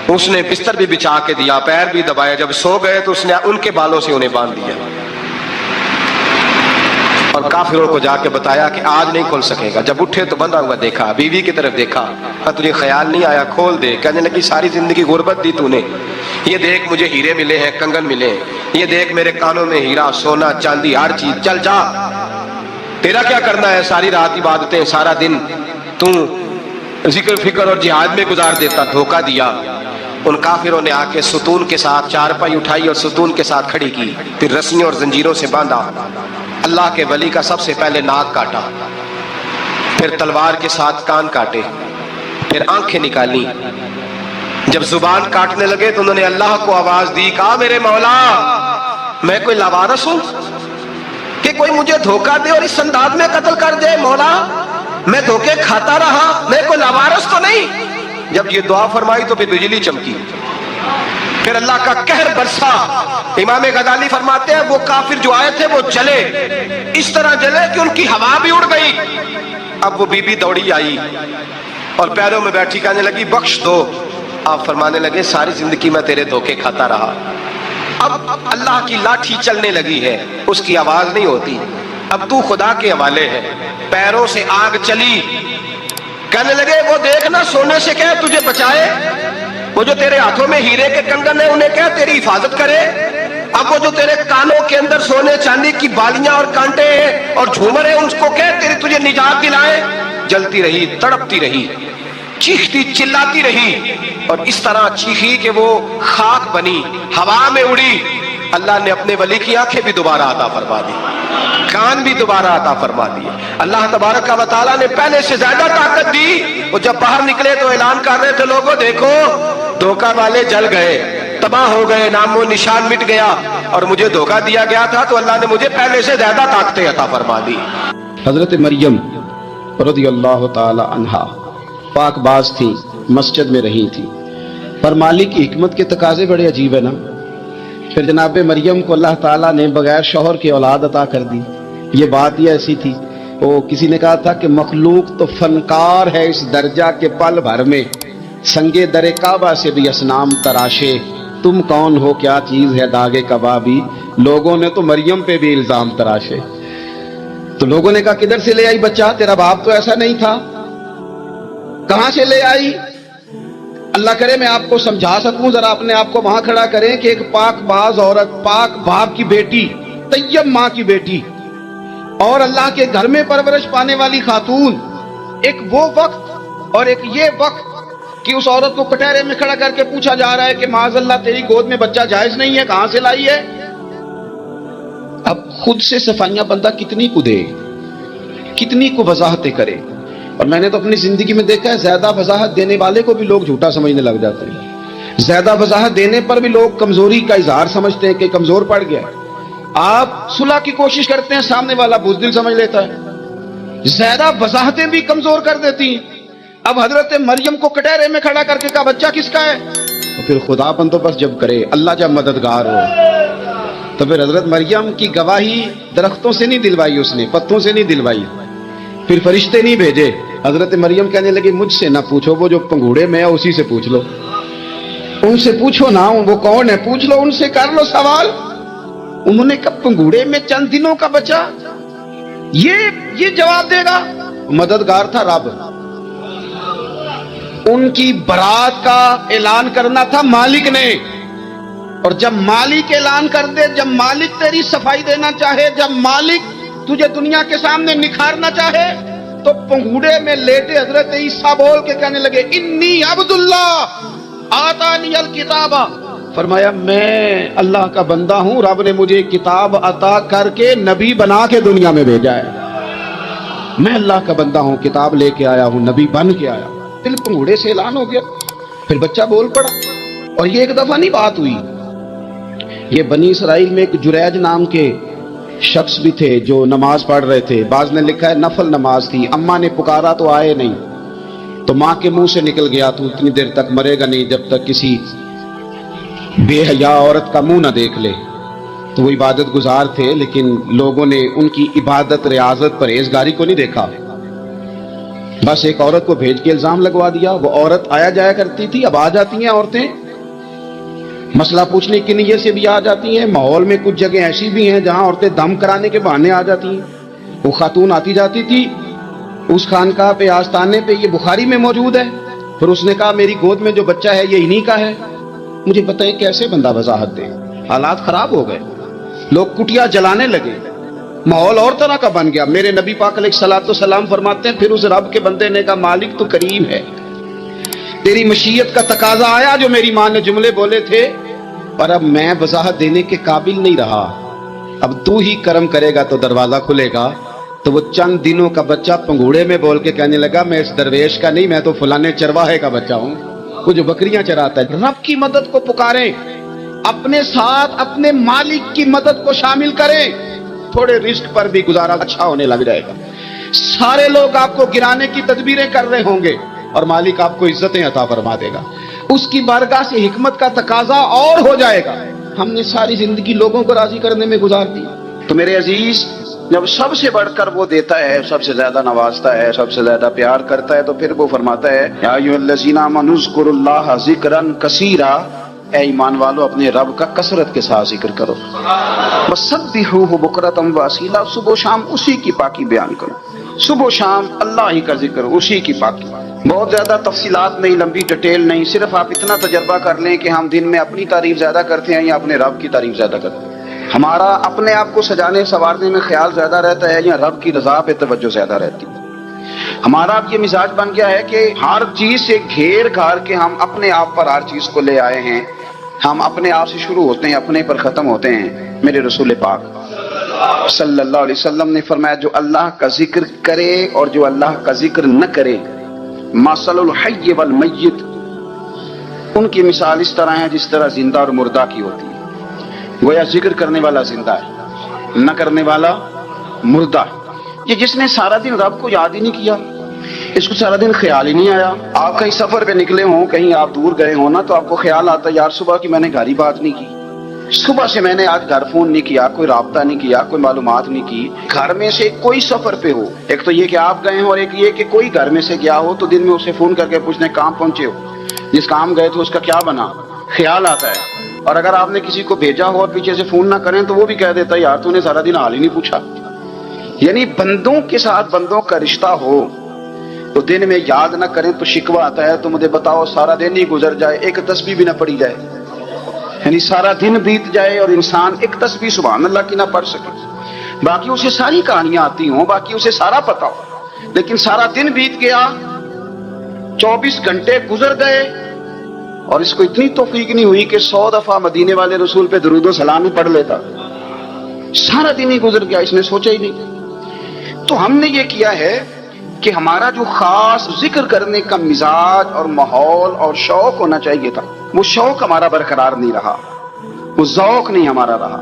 اس نے بستر بھی بچھا کے دیا، پیر بھی دبایا، جب سو گئے تو اس نے ان کے بالوں سے انہیں باندھ دیا اور کافروں کو جا کے بتایا کہ آج نہیں کھل سکے گا۔ جب اٹھے تو بندھا ہوا دیکھا، بیوی کی طرف دیکھا، تجھے خیال نہیں آیا کھول دے؟ کہنے لگی ساری زندگی غربت دی تو نے، یہ دیکھ مجھے ہیرے ملے ہیں، کنگن ملے ہیں، یہ دیکھ میرے کانوں میں ہیرا سونا چاندی ہر چیز، چل جا، تیرا کیا کرنا ہے؟ ساری رات عبادتیں، سارا دن تو ذکر فکر اور جہاد میں گزار دیتا۔ دھوکہ دیا۔ ان کافروں نے آ کے ستون کے ساتھ چارپائی اٹھائی اور ستون کے ساتھ کھڑی کی، پھر رسیوں اور زنجیروں سے باندھا۔ اللہ کے ولی کا سب سے پہلے ناک کاٹا، پھر تلوار کے ساتھ کان کاٹے، پھر آنکھیں نکالی۔ جب زبان کاٹنے لگے تو انہوں نے اللہ کو آواز دی، کہا میرے مولا میں کوئی لاوارث ہوں کہ کوئی مجھے دھوکہ دے اور اس انداز میں قتل کر دے؟ مولا میں دھوکے کھاتا رہا، میں کوئی لاوارث تو نہیں؟ جب یہ دعا فرمائی تو پھر بجلی چمکی، پھر اللہ کا قہر برسا۔ امام غزالی فرماتے ہیں وہ کافر جو آئے تھے وہ جلے، اس طرح جلے کہ ان کی ہوا بھی اڑ گئی۔ اب وہ بی بی دوڑی آئی، اور پیروں میں بیٹھی کہنے لگی بخش دو. آپ فرمانے لگے ساری زندگی میں تیرے دھوکے کھاتا رہا، اب اللہ کی لاٹھی چلنے لگی ہے، اس کی آواز نہیں ہوتی، اب تو خدا کے حوالے ہے. پیروں سے آگ چلی. کہنے لگے وہ دیکھنا سونے سے کہہ تجھے بچائے، وہ جو تیرے ہاتھوں میں ہیرے کے کنگن ہیں انہیں کہہ تیری حفاظت کرے، اب وہ جو تیرے کانوں کے اندر سونے چاندی کی بالیاں اور کانٹے ہیں اور جھومر ہیں ان کو کہہ تیری تجھے نجات دلائے. جلتی رہی، تڑپتی رہی، چیختی چلاتی رہی، اور اس طرح چیخی کہ وہ خاک بنی، ہوا میں اڑی. اللہ نے اپنے ولی کی آنکھیں بھی دوبارہ عطا فرما دی، کان بھی دوبارہ عطا فرما دیے. اللہ تبارک و تعالیٰ نے پہلے سے زیادہ طاقت دی. وہ جب باہر نکلے تو اعلان کر رہے تھے لوگوں دیکھو دھوکہ والے جل گئے، تباہ ہو گئے، نام و نشان مٹ گیا، اور مجھے دھوکہ دیا گیا تھا تو اللہ نے مجھے پہلے سے زیادہ طاقتیں عطا فرما دی. حضرت مریم رضی اللہ تعالی عنہا پاک باز تھی، مسجد میں رہی تھی، پر مالک کی حکمت کے تقاضے بڑے عجیب ہے نا. پھر جناب مریم کو اللہ تعالیٰ نے بغیر شوہر کے اولاد عطا کر دی. یہ بات ہی ایسی تھی. وہ کسی نے کہا تھا کہ مخلوق تو فنکار ہے اس درجہ کے پل بھر میں سنگے در کعبہ سے بھی اسنام تراشے، تم کون ہو کیا چیز ہے داغے کبابی. لوگوں نے تو مریم پہ بھی الزام تراشے. تو لوگوں نے کہا کدھر سے لے آئی بچہ، تیرا باپ تو ایسا نہیں تھا، کہاں سے لے آئی؟ اللہ کرے میں آپ کو سمجھا سکوں، ذرا اپنے آپ کو وہاں کھڑا کریں کہ ایک پاک باز عورت، پاک باپ کی بیٹی، طیب ماں کی بیٹی، اور اللہ کے گھر میں پرورش پانے والی خاتون، ایک وہ وقت اور ایک یہ وقت کہ اس عورت کو کٹہرے میں کھڑا کر کے پوچھا جا رہا ہے کہ معاذ اللہ تیری گود میں بچہ جائز نہیں ہے، کہاں سے لائی ہے؟ اب خود سے صفائیاں بندہ کتنی کو دے، کتنی کو وضاحتیں کرے. اور میں نے تو اپنی زندگی میں دیکھا ہے زیادہ وضاحت دینے والے کو بھی لوگ جھوٹا سمجھنے لگ جاتے ہیں. زیادہ وضاحت دینے پر بھی لوگ کمزوری کا اظہار سمجھتے ہیں کہ کمزور پڑ گیا. آپ صلح کی کوشش کرتے ہیں، سامنے والا بزدل سمجھ لیتا ہے. زیادہ وضاحتیں بھی کمزور کر دیتی ہیں. اب حضرت مریم کو کٹہرے میں کھڑا کر کے کہا بچہ کس کا ہے؟ تو پھر خدا بندوبست جب کرے، اللہ جب مددگار ہو، تو پھر حضرت مریم کی گواہی درختوں سے نہیں دلوائی، اس نے پتوں سے نہیں دلوائی، پھر فرشتے نہیں بھیجے. حضرت مریم کہنے لگی مجھ سے نہ پوچھو، وہ جو پنگوڑے میں ہے اسی سے پوچھ لو، ان سے پوچھو نا وہ کون ہے، پوچھ لو ان سے، کر لو سوال. انہوں نے کہا پنگوڑے میں چند دنوں کا بچہ، یہ جواب دے گا؟ مددگار تھا رب. ان کی برات کا اعلان کرنا تھا مالک نے، اور جب مالک اعلان کر دے، جب مالک تیری صفائی دینا چاہے، جب مالک تجھے دنیا کے سامنے نکھارنا چاہے، تو پنگوڑے میں لیٹے حضرت عیسیٰ بول کے کہنے لگے انی عبداللہ آتانی الکتاب، فرمایا میں اللہ کا بندہ ہوں، رب نے مجھے کتاب عطا کر کے نبی بنا کے دنیا میں بھیجا ہے. میں اللہ کا بندہ ہوں، کتاب لے کے آیا ہوں، نبی بن کے آیا. دل پنگوڑے سے اعلان ہو گیا. پھر بچہ بول پڑا. اور یہ ایک دفعہ نہیں بات ہوئی، یہ بنی اسرائیل میں ایک جریج نام کے شخص بھی تھے جو نماز پڑھ رہے تھے. بعض نے لکھا ہے نفل نماز تھی. اماں نے پکارا تو آئے نہیں، تو ماں کے منہ سے نکل گیا تو اتنی دیر تک مرے گا نہیں جب تک کسی بے حیا عورت کا منہ نہ دیکھ لے. تو وہ عبادت گزار تھے، لیکن لوگوں نے ان کی عبادت، ریاضت، پرہیزگاری کو نہیں دیکھا. بس ایک عورت کو بھیج کے الزام لگوا دیا. وہ عورت آیا جایا کرتی تھی، اب آ جاتی ہیں عورتیں مسئلہ پوچھنے کی نیت سے بھی آ جاتی ہیں. ماحول میں کچھ جگہ ایسی بھی ہیں جہاں عورتیں دم کرانے کے بہانے آ جاتی ہیں. وہ خاتون آتی جاتی تھی اس خانقاہ پہ، آستانے پہ، یہ بخاری میں موجود ہے. پھر اس نے کہا میری گود میں جو بچہ ہے یہ انہی کا ہے. مجھے بتائیں کیسے بندہ وضاحت دے؟ حالات خراب ہو گئے، لوگ کٹیا جلانے لگے، ماحول اور طرح کا بن گیا. میرے نبی پاک علیہ الصلوۃ والسلام فرماتے ہیں پھر اس رب کے بندے نے کہا مالک تو کریم ہے، تیری مشیت کا تقاضا آیا جو میری ماں نے جملے بولے تھے، پر اب میں وضاحت دینے کے قابل نہیں رہا. اب تو ہی کرم کرے گا تو دروازہ کھلے گا. تو وہ چند دنوں کا بچہ پنگوڑے میں بول کے کہنے لگا میں اس درویش کا نہیں، میں تو فلانے چرواہے کا بچہ ہوں، وہ جو بکریاں چراتا ہے. رب کی مدد کو پکاریں، اپنے ساتھ اپنے مالک کی مدد کو شامل کریں. تھوڑے رزق پر بھی گزارا اچھا ہونے لگ جائے گا. سارے لوگ آپ کو گرانے کی تدبیریں کر رہے ہوں گے اور مالک آپ کو عزتیں عطا فرما دے گا. اس کی بارگاہ سے حکمت کا تقاضا اور ہو جائے گا. ہم نے ساری زندگی لوگوں کو راضی کرنے میں گزار دی. تو میرے عزیز جب سب سے بڑھ کر وہ دیتا ہے، سب سے زیادہ نوازتا ہے، سب سے زیادہ پیار کرتا ہے، تو پھر وہ فرماتا ہے یا ایھا الذین آمنوا اذکروا اللہ ذکرا کثیرا، اے ایمان والو اپنے رب کا کثرت کے ساتھ ذکر کرو، وسبحوہ بکرۃ واصیلا، صبح و شام اسی کی پاکی بیان کرو، صبح و شام اللہ ہی کا ذکر، اسی کی پاکی۔ بہت زیادہ تفصیلات نہیں، لمبی ڈیٹیل نہیں، صرف آپ اتنا تجربہ کر لیں کہ ہم دن میں اپنی تعریف زیادہ کرتے ہیں یا اپنے رب کی تعریف زیادہ کرتے ہیں، ہمارا اپنے آپ کو سجانے سنوارنے میں خیال زیادہ رہتا ہے یا رب کی رضا پہ توجہ زیادہ رہتی ہے۔ ہمارا اب یہ مزاج بن گیا ہے کہ ہر چیز سے گھیر گھار کے ہم اپنے آپ پر ہر چیز کو لے آئے ہیں، ہم اپنے آپ سے شروع ہوتے ہیں، اپنے پر ختم ہوتے ہیں۔ میرے رسول پاک صلی اللہ علیہ وسلم نے فرمایا جو اللہ کا ذکر کرے اور جو اللہ کا ذکر نہ کرے، مثل الحی والمیت، ان کی مثال اس طرح ہے جس طرح زندہ اور مردہ کی ہوتی ہے۔ گویا ذکر کرنے والا زندہ ہے، نہ کرنے والا مردہ۔ یہ جس نے سارا دن رب کو یاد ہی نہیں کیا، اس کو سارا دن خیال ہی نہیں آیا، آپ کہیں سفر پہ نکلے ہوں، کہیں آپ دور گئے ہوں نا، تو آپ کو خیال آتا ہے یار صبح کی میں نے گھر ہی بات نہیں کی، صبح سے میں نے آج گھر فون نہیں کیا، کوئی رابطہ نہیں کیا، کوئی معلومات نہیں کی۔ گھر میں سے کوئی سفر پہ ہو، ایک تو یہ کہ آپ گئے ہوں اور ایک یہ کہ کوئی گھر میں سے گیا ہو، تو دن میں اسے فون کر کے پوچھنے کہاں پہنچے ہو، جس کام گئے تو اس کا کیا بنا، خیال آتا ہے۔ اور اگر آپ نے کسی کو بھیجا ہو اور پیچھے سے فون نہ کریں تو وہ بھی کہہ دیتا ہے یار تو نے سارا دن حال ہی نہیں پوچھا۔ یعنی بندوں کے ساتھ بندوں کا رشتہ ہو تو دن میں یاد نہ کریں تو شکوہ آتا ہے، تو مجھے بتاؤ سارا دن ہی گزر جائے ایک تسبیح بھی نہ پڑھی جائے، یعنی سارا دن بیت جائے اور انسان ایک تسبیح سبحان اللہ کی نہ پڑھ سکے، باقی اسے ساری کہانیاں آتی ہوں، باقی اسے سارا پتا ہو، لیکن سارا دن بیت گیا، 24 گھنٹے گزر گئے اور اس کو اتنی توفیق نہیں ہوئی کہ 100 دفعہ مدینے والے رسول پہ درود و سلام ہی پڑھ لیتا، سارا دن ہی گزر گیا، اس نے سوچا ہی نہیں۔ تو ہم نے یہ کیا ہے کہ ہمارا جو خاص ذکر کرنے کا مزاج اور ماحول اور شوق ہونا چاہیے تھا، وہ شوق ہمارا برقرار نہیں رہا، وہ ذوق نہیں ہمارا رہا۔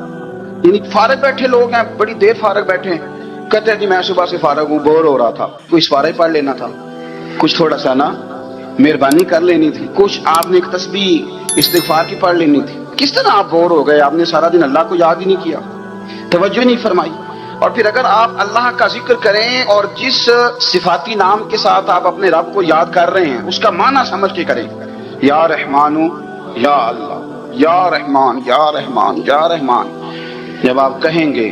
یعنی فارغ بیٹھے لوگ ہیں، بڑی دیر فارغ بیٹھے ہیں، کہتے ہیں جی میں صبح سے فارغ ہوں، بور ہو رہا تھا، کوئی سپارہ پڑھ لینا تھا، کچھ تھوڑا سا نا مہربانی کر لینی تھی، کچھ آپ نے ایک تسبیح استغفار کی پڑھ لینی تھی۔ کس طرح آپ بور ہو گئے، آپ نے سارا دن اللہ کو یاد ہی نہیں کیا، توجہ نہیں فرمائی۔ اور پھر اگر آپ اللہ کا ذکر کریں اور جس صفاتی نام کے ساتھ آپ اپنے رب کو یاد کر رہے ہیں اس کا معنی سمجھ کے کریں، یا رحمانو یا اللہ، یا رحمان یا رحمان یا رحمان، جب آپ کہیں گے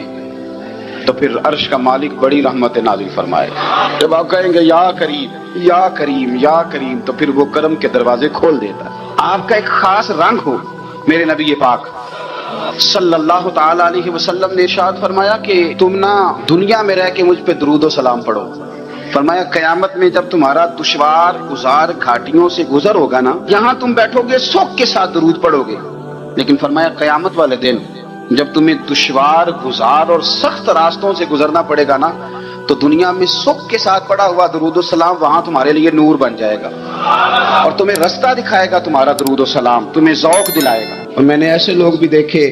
تو پھر عرش کا مالک بڑی رحمت نازل فرمائے۔ جب آپ کہیں گے یا کریم یا کریم یا کریم، تو پھر وہ کرم کے دروازے کھول دیتا ہے۔ آپ کا ایک خاص رنگ ہو۔ میرے نبی پاک صلی اللہ تعالی علیہ وسلم نے ارشاد فرمایا کہ تم نہ دنیا میں رہ کے مجھ پہ درود و سلام پڑھو، فرمایا قیامت میں جب تمہارا دشوار گزار گھاٹیوں سے گزر ہوگا نا، یہاں تم بیٹھو گے سوگ کے ساتھ درود پڑھو گے، لیکن فرمایا قیامت والے دن جب تمہیں دشوار گزار اور سخت راستوں سے گزرنا پڑے گا نا، تو دنیا میں سکھ کے ساتھ پڑا ہوا درود و سلام وہاں تمہارے لیے نور بن جائے گا اور تمہیں رستہ دکھائے گا، تمہارا درود و سلام تمہیں ذوق دلائے گا۔ اور میں نے ایسے لوگ بھی دیکھے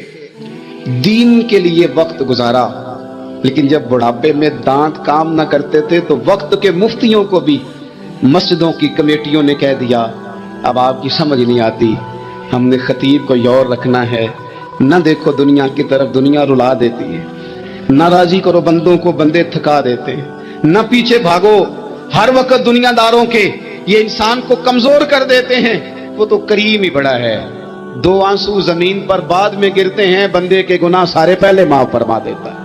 دین کے لیے وقت گزارا، لیکن جب بڑھاپے میں دانت کام نہ کرتے تھے تو وقت کے مفتیوں کو بھی مسجدوں کی کمیٹیوں نے کہہ دیا اب آپ کی سمجھ نہیں آتی، ہم نے خطیب کو یور رکھنا ہے، نہ دیکھو دنیا کی طرف، دنیا رلا دیتی ہے، نہ راضی کرو بندوں کو، بندے تھکا دیتے ہیں، نہ پیچھے بھاگو ہر وقت دنیا داروں کے، یہ انسان کو کمزور کر دیتے ہیں، وہ تو کریم ہی بڑا ہے، 2 آنسو زمین پر بعد میں گرتے ہیں، بندے کے گناہ سارے پہلے معاف فرما دیتا ہے۔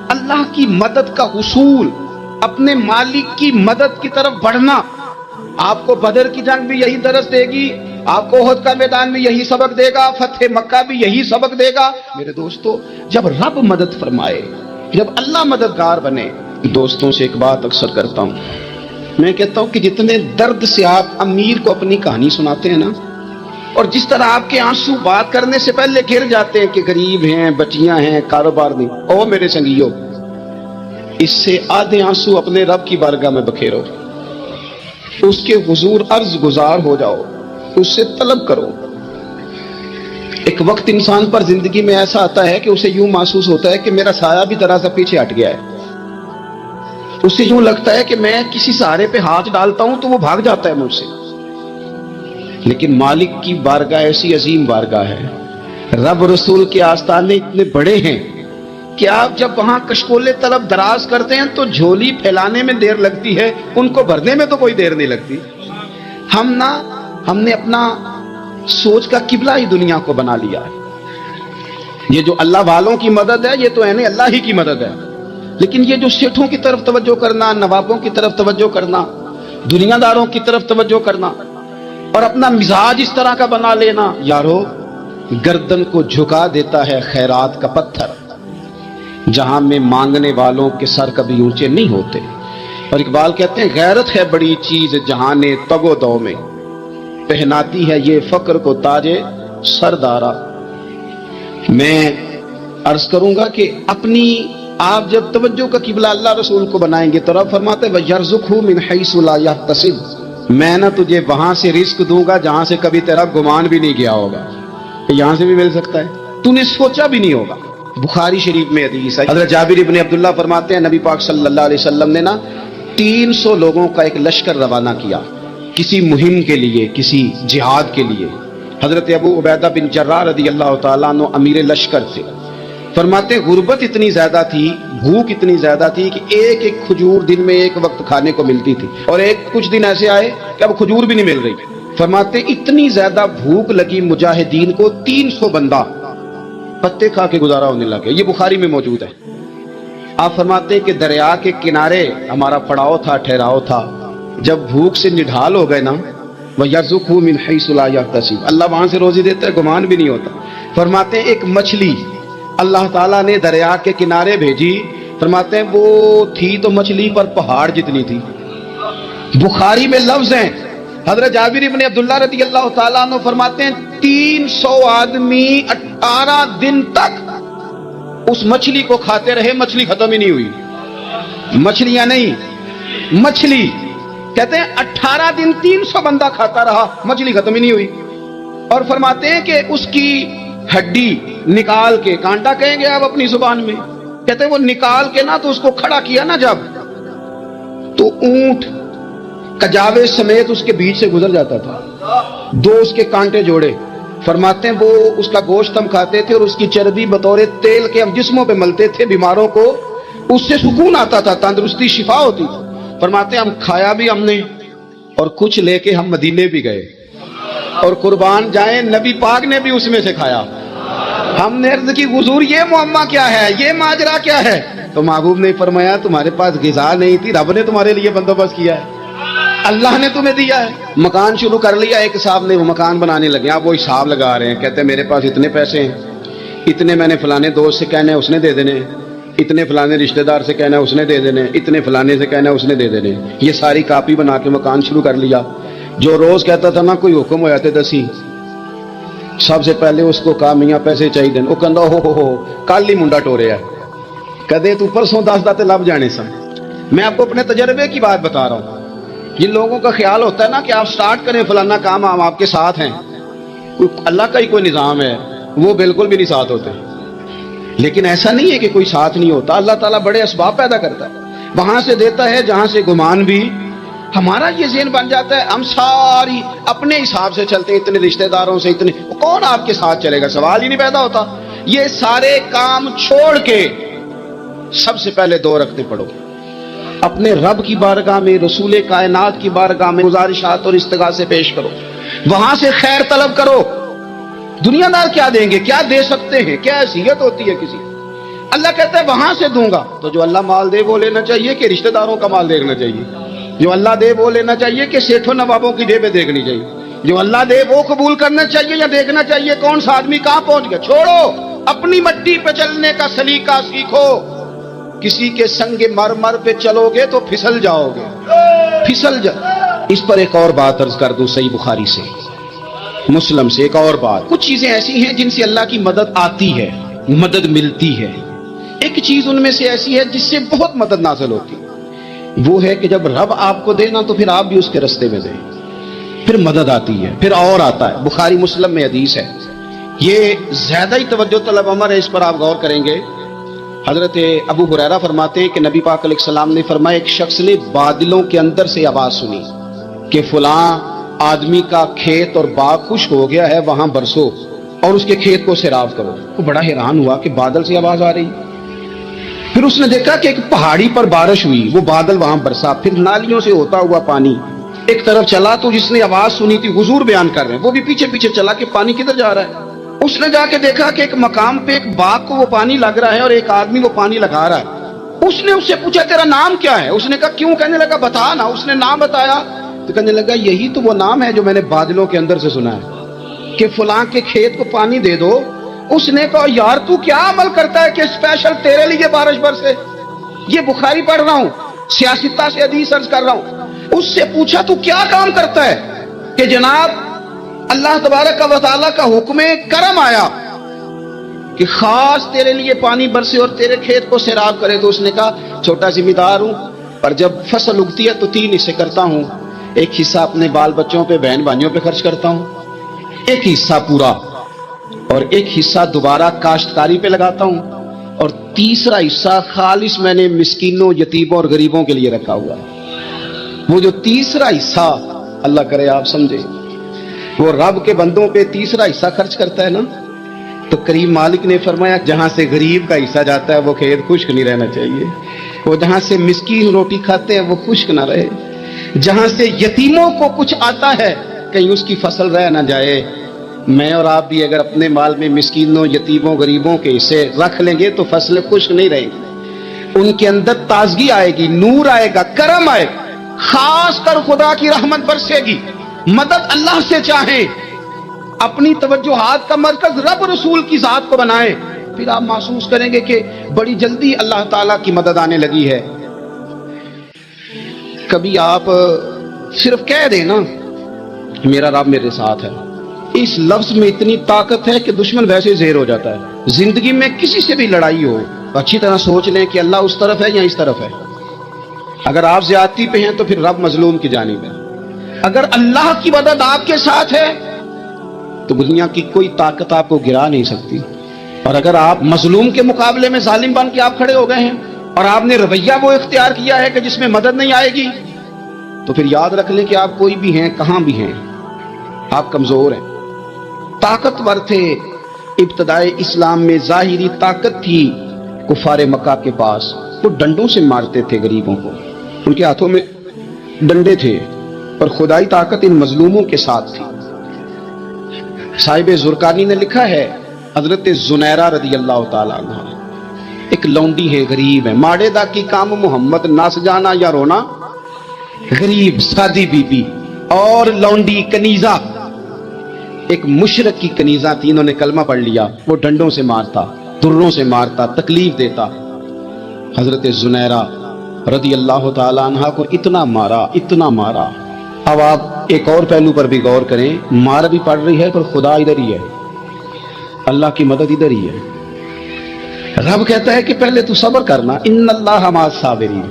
اللہ کی مدد کا حصول، اپنے مالک کی مدد کی طرف بڑھنا، آپ کو بدر کی جنگ بھی یہی درس دے گی، آپ کو احد کا میدان بھی یہی سبق دے گا، فتح مکہ بھی یہی سبق دے گا۔ میرے دوستو، جب رب مدد فرمائے، جب اللہ مددگار بنے، دوستوں سے ایک بات اکثر کرتا ہوں، میں کہتا ہوں کہ جتنے درد سے آپ امیر کو اپنی کہانی سناتے ہیں نا، اور جس طرح آپ کے آنسو بات کرنے سے پہلے گر جاتے ہیں کہ غریب ہیں، بچیاں ہیں، کاروبار نہیں، او میرے سنگیو، اس سے آدھے آنسو اپنے رب کی بارگاہ میں بکھیرو، اس کے حضور عرض گزار ہو جاؤ، اس سے طلب کرو۔ ایک وقت انسان پر زندگی میں ایسا آتا ہے کہ اسے یوں محسوس ہوتا ہے کہ میرا سایہ بھی ذرا سا پیچھے ہٹ گیا ہے، اسے یوں لگتا ہے کہ میں کسی سہارے پہ ہاتھ ڈالتا ہوں تو وہ بھاگ جاتا ہے مجھ سے، لیکن مالک کی بارگاہ ایسی عظیم بارگاہ ہے، رب رسول کے آستانے اتنے بڑے ہیں کہ آپ جب وہاں کشکولے طلب دراز کرتے ہیں تو جھولی پھیلانے میں دیر لگتی ہے، ان کو بھرنے میں تو کوئی دیر نہیں لگتی. ہم نے اپنا سوچ کا قبلہ ہی دنیا کو بنا لیا ہے. یہ جو اللہ والوں کی مدد ہے یہ تو عین اللہ ہی کی مدد ہے، لیکن یہ جو سیٹھوں کی طرف توجہ کرنا، نوابوں کی طرف توجہ کرنا، دنیا داروں کی طرف توجہ کرنا اور اپنا مزاج اس طرح کا بنا لینا، یارو گردن کو جھکا دیتا ہے خیرات کا پتھر، جہاں میں مانگنے والوں کے سر کبھی اونچے نہیں ہوتے. اور اقبال کہتے ہیں غیرت ہے بڑی چیز جہان تگ و دو میں، پہناتی ہے یہ فقر کو تاج سردارا. میں عرض کروں گا کہ اپنی آپ جب توجہ کا قبلہ اللہ رسول کو بنائیں گے تو رب فرماتے ہیں وَيَرْزُقْهُ مِنْ حَيْثُ لَا يَحْتَسِبُ، میں نہ تجھے وہاں سے رزق دوں گا جہاں سے کبھی تیرا گمان بھی نہیں گیا ہوگا. یہاں سے بھی مل سکتا ہے، تو نے سوچا بھی نہیں ہوگا. بخاری شریف میں حدیث ہے، حضرت جابر ابن عبداللہ فرماتے ہیں نبی پاک صلی اللہ علیہ وسلم نے 300 لوگوں کا ایک لشکر روانہ کیا کسی مہم کے لیے، کسی جہاد کے لیے. حضرت ابو عبیدہ بن جراح رضی اللہ تعالیٰ عنہ امیر لشکر تھے. فرماتے ہیں غربت اتنی زیادہ تھی، بھوک اتنی زیادہ تھی کہ ایک ایک کھجور دن میں ایک وقت کھانے کو ملتی تھی، اور کچھ دن ایسے آئے کہ اب کھجور بھی نہیں مل رہی. فرماتے ہیں اتنی زیادہ بھوک لگی مجاہدین کو 300 بندہ پتے کھا کے گزارا ہونے لگے. یہ بخاری میں موجود ہے. آپ فرماتے ہیں کہ دریا کے کنارے ہمارا پڑاؤ تھا، ٹھہراؤ تھا. جب بھوک سے نڈھال ہو گئے نا، وَيَرْزُقْهُ مِنْ حَيْثُ لَا يَحْتَسِبُ، اللہ وہاں سے روزی دیتا ہے، گمان بھی نہیں ہوتا. فرماتے ہیں ایک مچھلی اللہ تعالیٰ نے دریا کے کنارے بھیجی. فرماتے ہیں وہ تھی تو مچھلی پر پہاڑ جتنی تھی. بخاری میں لفظ ہیں، حضرت جابر ابن عبداللہ رضی اللہ تعالیٰ عنہ فرماتے ہیں 300 آدمی 18 دن تک اس مچھلی کو کھاتے رہے، مچھلی ختم ہی نہیں ہوئی. مچھلیاں نہیں، مچھلی. کہتے ہیں 18 دن 300 بندہ کھاتا رہا، مچھلی ختم ہی نہیں ہوئی. اور فرماتے ہیں کہ اس کی ہڈی نکال کے، کانٹا کہیں گے آپ اپنی زبان میں، کہتے ہیں وہ نکال کے نا تو اس کو کھڑا کیا نا جب، تو اونٹ کجاوے سمیت اس کے بیچ سے گزر جاتا تھا. 2 اس کے کانٹے جوڑے. فرماتے ہیں وہ اس کا گوشت ہم کھاتے تھے اور اس کی چربی بطور تیل کے ہم جسموں پہ ملتے تھے، بیماروں کو اس سے سکون آتا تھا، تندرستی شفا ہوتی تھی. فرماتے ہیں ہم کھایا بھی ہم نے، اور کچھ لے کے ہم مدینے بھی گئے، اور قربان جائیں نبی پاک نے بھی اس میں سے کھایا. ہم نے عرض کی حضور یہ معمہ کیا ہے، یہ ماجرا کیا ہے؟ تو محبوب نے فرمایا تمہارے پاس غذا نہیں تھی، رب نے تمہارے لیے بندوبست کیا ہے، اللہ نے تمہیں دیا ہے. مکان شروع کر لیا، ایک صاحب نے وہ مکان بنانے لگے. آپ وہ حساب لگا رہے ہیں، کہتے ہیں میرے پاس اتنے پیسے ہیں، اتنے میں نے فلانے دوست سے کہنا ہے اس نے دے دینے، اتنے فلانے رشتہ دار سے کہنا ہے اس نے دے دینے، اتنے فلانے سے کہنا ہے اس نے دے دینے. یہ ساری کاپی بنا کے مکان شروع کر لیا. جو روز کہتا تھا نا کوئی حکم ہو جاتے دسی، سب سے پہلے اس کو کہا میاں پیسے چاہیے دین. وہ کہندا ہو کل ہی منڈا ٹوریا کدے تو پرسوں دسدا تے لب جانے سن. میں آپ کو اپنے تجربے کی بات بتا رہا ہوں. جن لوگوں کا خیال ہوتا ہے نا کہ آپ سٹارٹ کریں فلانا کام، ہم آپ کے ساتھ ہیں، اللہ کا ہی کوئی نظام ہے، وہ بالکل بھی نہیں ساتھ ہوتے. لیکن ایسا نہیں ہے کہ کوئی ساتھ نہیں ہوتا. اللہ تعالیٰ بڑے اسباب پیدا کرتا ہے، وہاں سے دیتا ہے جہاں سے گمان بھی. ہمارا یہ ذہن بن جاتا ہے ہم ساری اپنے حساب سے چلتے ہیں، اتنے رشتہ داروں سے اتنے، کون آپ کے ساتھ چلے گا؟ سوال ہی نہیں پیدا ہوتا. یہ سارے کام چھوڑ کے سب سے پہلے 2 رکعتیں پڑھو، اپنے رب کی بارگاہ میں، رسول کائنات کی بارگاہ میں گزارشات اور استغاثے پیش کرو، وہاں سے خیر طلب کرو. دنیا دار کیا دیں گے، کیا دے سکتے ہیں، کیا حیثیت ہوتی ہے کسی؟ اللہ کہتا ہے وہاں سے دوں گا. تو جو اللہ مال دے وہ لینا چاہیے کہ رشتہ داروں کا مال دیکھنا چاہیے؟ جو اللہ دے وہ لینا چاہیے کہ سیٹھوں نوابوں کی جیبیں دیکھنی چاہیے؟ جو اللہ دے وہ قبول کرنا چاہیے یا دیکھنا چاہیے کون سا آدمی کہاں پہنچ گیا؟ چھوڑو، اپنی مٹی پہ چلنے کا سلیقہ سیکھو. کسی کے سنگ مرمر پہ چلو گے تو پھسل جاؤ گے، پھسل جا. اس پر ایک اور بات عرض کر دوں، صحیح بخاری سے، مسلم سے ایک اور بات. کچھ چیزیں ایسی ہیں جن سے اللہ کی مدد آتی ہے، مدد ملتی ہے. ایک چیز ان میں سے ایسی ہے جس سے بہت مدد نازل ہوتی ہے، وہ ہے کہ جب رب آپ کو دے نا تو پھر آپ بھی اس کے رستے میں دیں، پھر مدد آتی ہے، پھر اور آتا ہے. بخاری مسلم میں حدیث ہے، یہ زیادہ ہی توجہ طلب عمر ہے، اس پر آپ غور کریں گے. حضرت ابو ہریرہ فرماتے ہیں کہ نبی پاک علیہ السلام نے فرمایا ایک شخص نے بادلوں کے اندر سے آواز سنی کہ فلاں آدمی کا کھیت اور باغ خشک ہو گیا ہے، وہاں برسو اور اس کے کھیت کو سیراب کرو. وہ بڑا حیران ہوا کہ بادل سے آواز آ رہی. پھر اس نے دیکھا کہ ایک پہاڑی پر بارش ہوئی، وہ بادل وہاں برسا، پھر نالیوں سے ہوتا ہوا پانی ایک طرف چلا، تو جس نے آواز سنی تھی حضور بیان کر رہے ہیں، وہ بھی پیچھے پیچھے چلا کہ پانی کدھر جا رہا ہے۔ اس نے جا کے دیکھا کہ ایک مقام پہ ایک باغ کو وہ پانی لگ رہا ہے اور ایک آدمی وہ پانی لگا رہا ہے۔ اس نے اس سے پوچھا تیرا نام کیا ہے؟ اس نے کہا کیوں؟ کہنے لگا بتا نا۔ اس نے نام بتایا تو کہنے لگا یہی تو وہ نام ہے جو میں نے بادلوں کے اندر سے سنا ہے کہ فلاں کے کھیت کو پانی دے دو۔ اس نے کہا یار تو کیا عمل کرتا ہے کہ اسپیشل تیرے لیے بارش برسے؟ یہ بخاری پڑھ رہا ہوں، سیاستہ سے حدیث عرض کر رہا ہوں۔ اس سے پوچھا تو کیا کام کرتا ہے کہ جناب اللہ تبارک و تعالیٰ کا حکم کرم آیا کہ خاص تیرے لیے پانی برسے اور تیرے کھیت کو سیراب کرے؟ تو اس نے کہا چھوٹا ذمہ دار ہوں، پر جب فصل اگتی ہے تو 3 حصے کرتا ہوں، ایک حصہ اپنے بال بچوں پہ، بہن بھائیوں پہ خرچ کرتا ہوں، ایک حصہ پورا، اور ایک حصہ دوبارہ کاشتکاری پہ لگاتا ہوں، اور تیسرا حصہ خالص میں نے مسکینوں، یتیموں اور غریبوں کے لیے رکھا ہوا ہے۔ وہ جو تیسرا حصہ، اللہ کرے آپ سمجھے، وہ رب کے بندوں پہ تیسرا حصہ خرچ کرتا ہے نا، تو کریم مالک نے فرمایا جہاں سے غریب کا حصہ جاتا ہے وہ کھیت خشک نہیں رہنا چاہیے، وہ جہاں سے مسکین روٹی کھاتے ہیں وہ خشک نہ رہے، جہاں سے یتیموں کو کچھ آتا ہے کہیں اس کی فصل رہ نہ جائے۔ میں اور آپ بھی اگر اپنے مال میں مسکینوں، یتیموں، غریبوں کے حصے رکھ لیں گے تو فصلیں خشک نہیں رہیں گی، ان کے اندر تازگی آئے گی، نور آئے گا، کرم آئے گا، خاص کر خدا کی رحمت برسے گی، مدد اللہ سے چاہیں، اپنی توجہات کا مرکز رب رسول کی ذات کو بنائیں، پھر آپ محسوس کریں گے کہ بڑی جلدی اللہ تعالیٰ کی مدد آنے لگی ہے۔ کبھی آپ صرف کہہ دیں نا میرا رب میرے ساتھ ہے، اس لفظ میں اتنی طاقت ہے کہ دشمن ویسے زہر ہو جاتا ہے۔ زندگی میں کسی سے بھی لڑائی ہو اچھی طرح سوچ لیں کہ اللہ اس طرف ہے یا اس طرف ہے۔ اگر آپ زیادتی پہ ہیں تو پھر رب مظلوم کی جانب ہے۔ اگر اللہ کی مدد آپ کے ساتھ ہے تو دنیا کی کوئی طاقت آپ کو گرا نہیں سکتی، اور اگر آپ مظلوم کے مقابلے میں ظالم بن کے آپ کھڑے ہو گئے ہیں اور آپ نے رویہ وہ اختیار کیا ہے کہ جس میں مدد نہیں آئے گی، تو پھر یاد رکھ لیں کہ آپ کوئی بھی ہیں، کہاں بھی ہیں، آپ کمزور ہیں۔ طاقتور تھے ابتدائے اسلام میں، ظاہری طاقت تھی کفار مکہ کے پاس، وہ ڈنڈوں سے مارتے تھے غریبوں کو، ان کے ہاتھوں میں ڈنڈے تھے، پر خدائی طاقت ان مظلوموں کے ساتھ تھی۔ صاحب زرقانی نے لکھا ہے حضرت زنیرہ رضی اللہ تعالیٰ عنہ ایک لونڈی ہے، غریب ہے، ماڑے دا کی کام محمد نس جانا یا رونا، غریب سادی بی بی اور لونڈی کنیزہ، ایک مشرک کی کنیزہ تھی، انہوں نے کلمہ پڑھ لیا، وہ ڈنڈوں سے مارتا، دروں سے مارتا، تکلیف دیتا۔ حضرت زنیرہ رضی اللہ تعالیٰ عنہ کو اتنا مارا، اتنا مارا۔ اب آپ ایک اور پہلو پر بھی غور کریں، مار بھی پڑ رہی ہے پر خدا ادھر ہی ہے، اللہ کی مدد ادھر ہی ہے۔ رب کہتا ہے کہ پہلے تو صبر کرنا، ان اللہ مع الصابرین،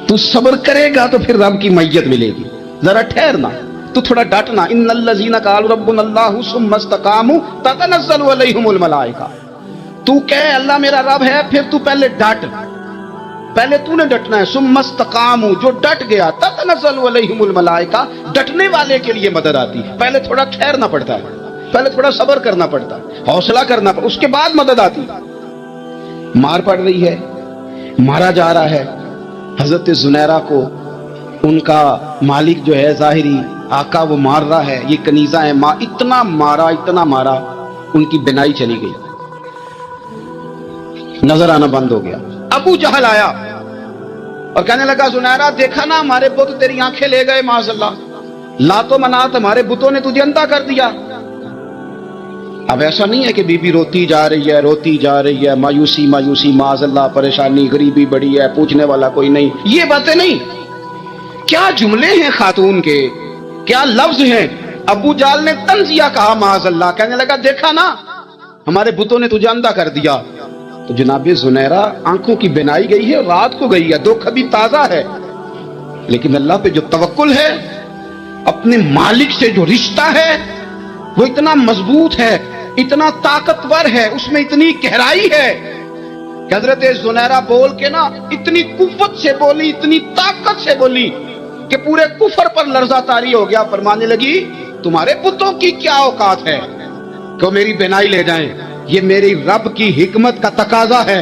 تو صبر کرے گا تو پھر رب کی معیت ملے گی، ذرا ٹھہرنا، تو تھوڑا ڈٹنا۔ ان الذین قالوا ربنا اللہ ثم استقاموا تتنزل علیہم الملائکہ، تو کہے اللہ میرا رب ہے، پھر تو پہلے ڈٹ، پہلے تو نے ڈٹنا ہے۔ ثم استقاموا، جو ڈٹ گیا، تتنزل علیہم الملائکہ، ڈٹنے والے کے لیے مدد آتی، پہلے تھوڑا ٹھہرنا پڑتا ہے، پہلے تھوڑا صبر کرنا پڑتا ہے، حوصلہ کرنا پڑتا، اس کے بعد مدد آتی۔ مار پڑ رہی ہے، مارا جا رہا ہے حضرت زنیرہ کو، ان کا مالک جو ہے ظاہری آقا وہ مار رہا ہے، یہ کنیزہ ہے، ماں اتنا مارا، اتنا مارا، ان کی بینائی چلی گئی، نظر آنا بند ہو گیا۔ ابو جہل آیا اور کہنے لگا زنیرہ دیکھا نا ہمارے بت تیری آنکھیں لے گئے، معاذ اللہ، لات و منات ہمارے بتوں نے تجھے اندھا کر دیا۔ اب ایسا نہیں ہے کہ بی بی روتی جا رہی ہے، روتی جا رہی ہے، مایوسی مایوسی، معاذ اللہ، پریشانی، غریبی بڑی ہے، پوچھنے والا کوئی نہیں، یہ باتیں نہیں۔ کیا جملے ہیں خاتون کے، کیا لفظ ہیں۔ ابو جہل نے تنزیہ کہا، معاذ اللہ، کہنے لگا دیکھا نا ہمارے بتوں نے تجھے اندھا کر دیا۔ تو جناب زنیرہ آنکھوں کی بینائی گئی ہے، رات کو گئی ہے، دکھ ابھی تازہ ہے، لیکن اللہ پہ جو توکل ہے، اپنے مالک سے جو رشتہ ہے وہ اتنا مضبوط ہے، اتنا طاقتور ہے، اس میں اتنی گہرائی ہے کہ حضرت زنیرہ بول کے نا اتنی قوت سے بولی، اتنی طاقت سے بولی کہ پورے کفر پر لرزہ طاری ہو گیا۔ فرمانے لگی تمہارے بتوں کی کیا اوقات ہے کہ میری بینائی لے جائیں، یہ میری رب کی حکمت کا تقاضا ہے،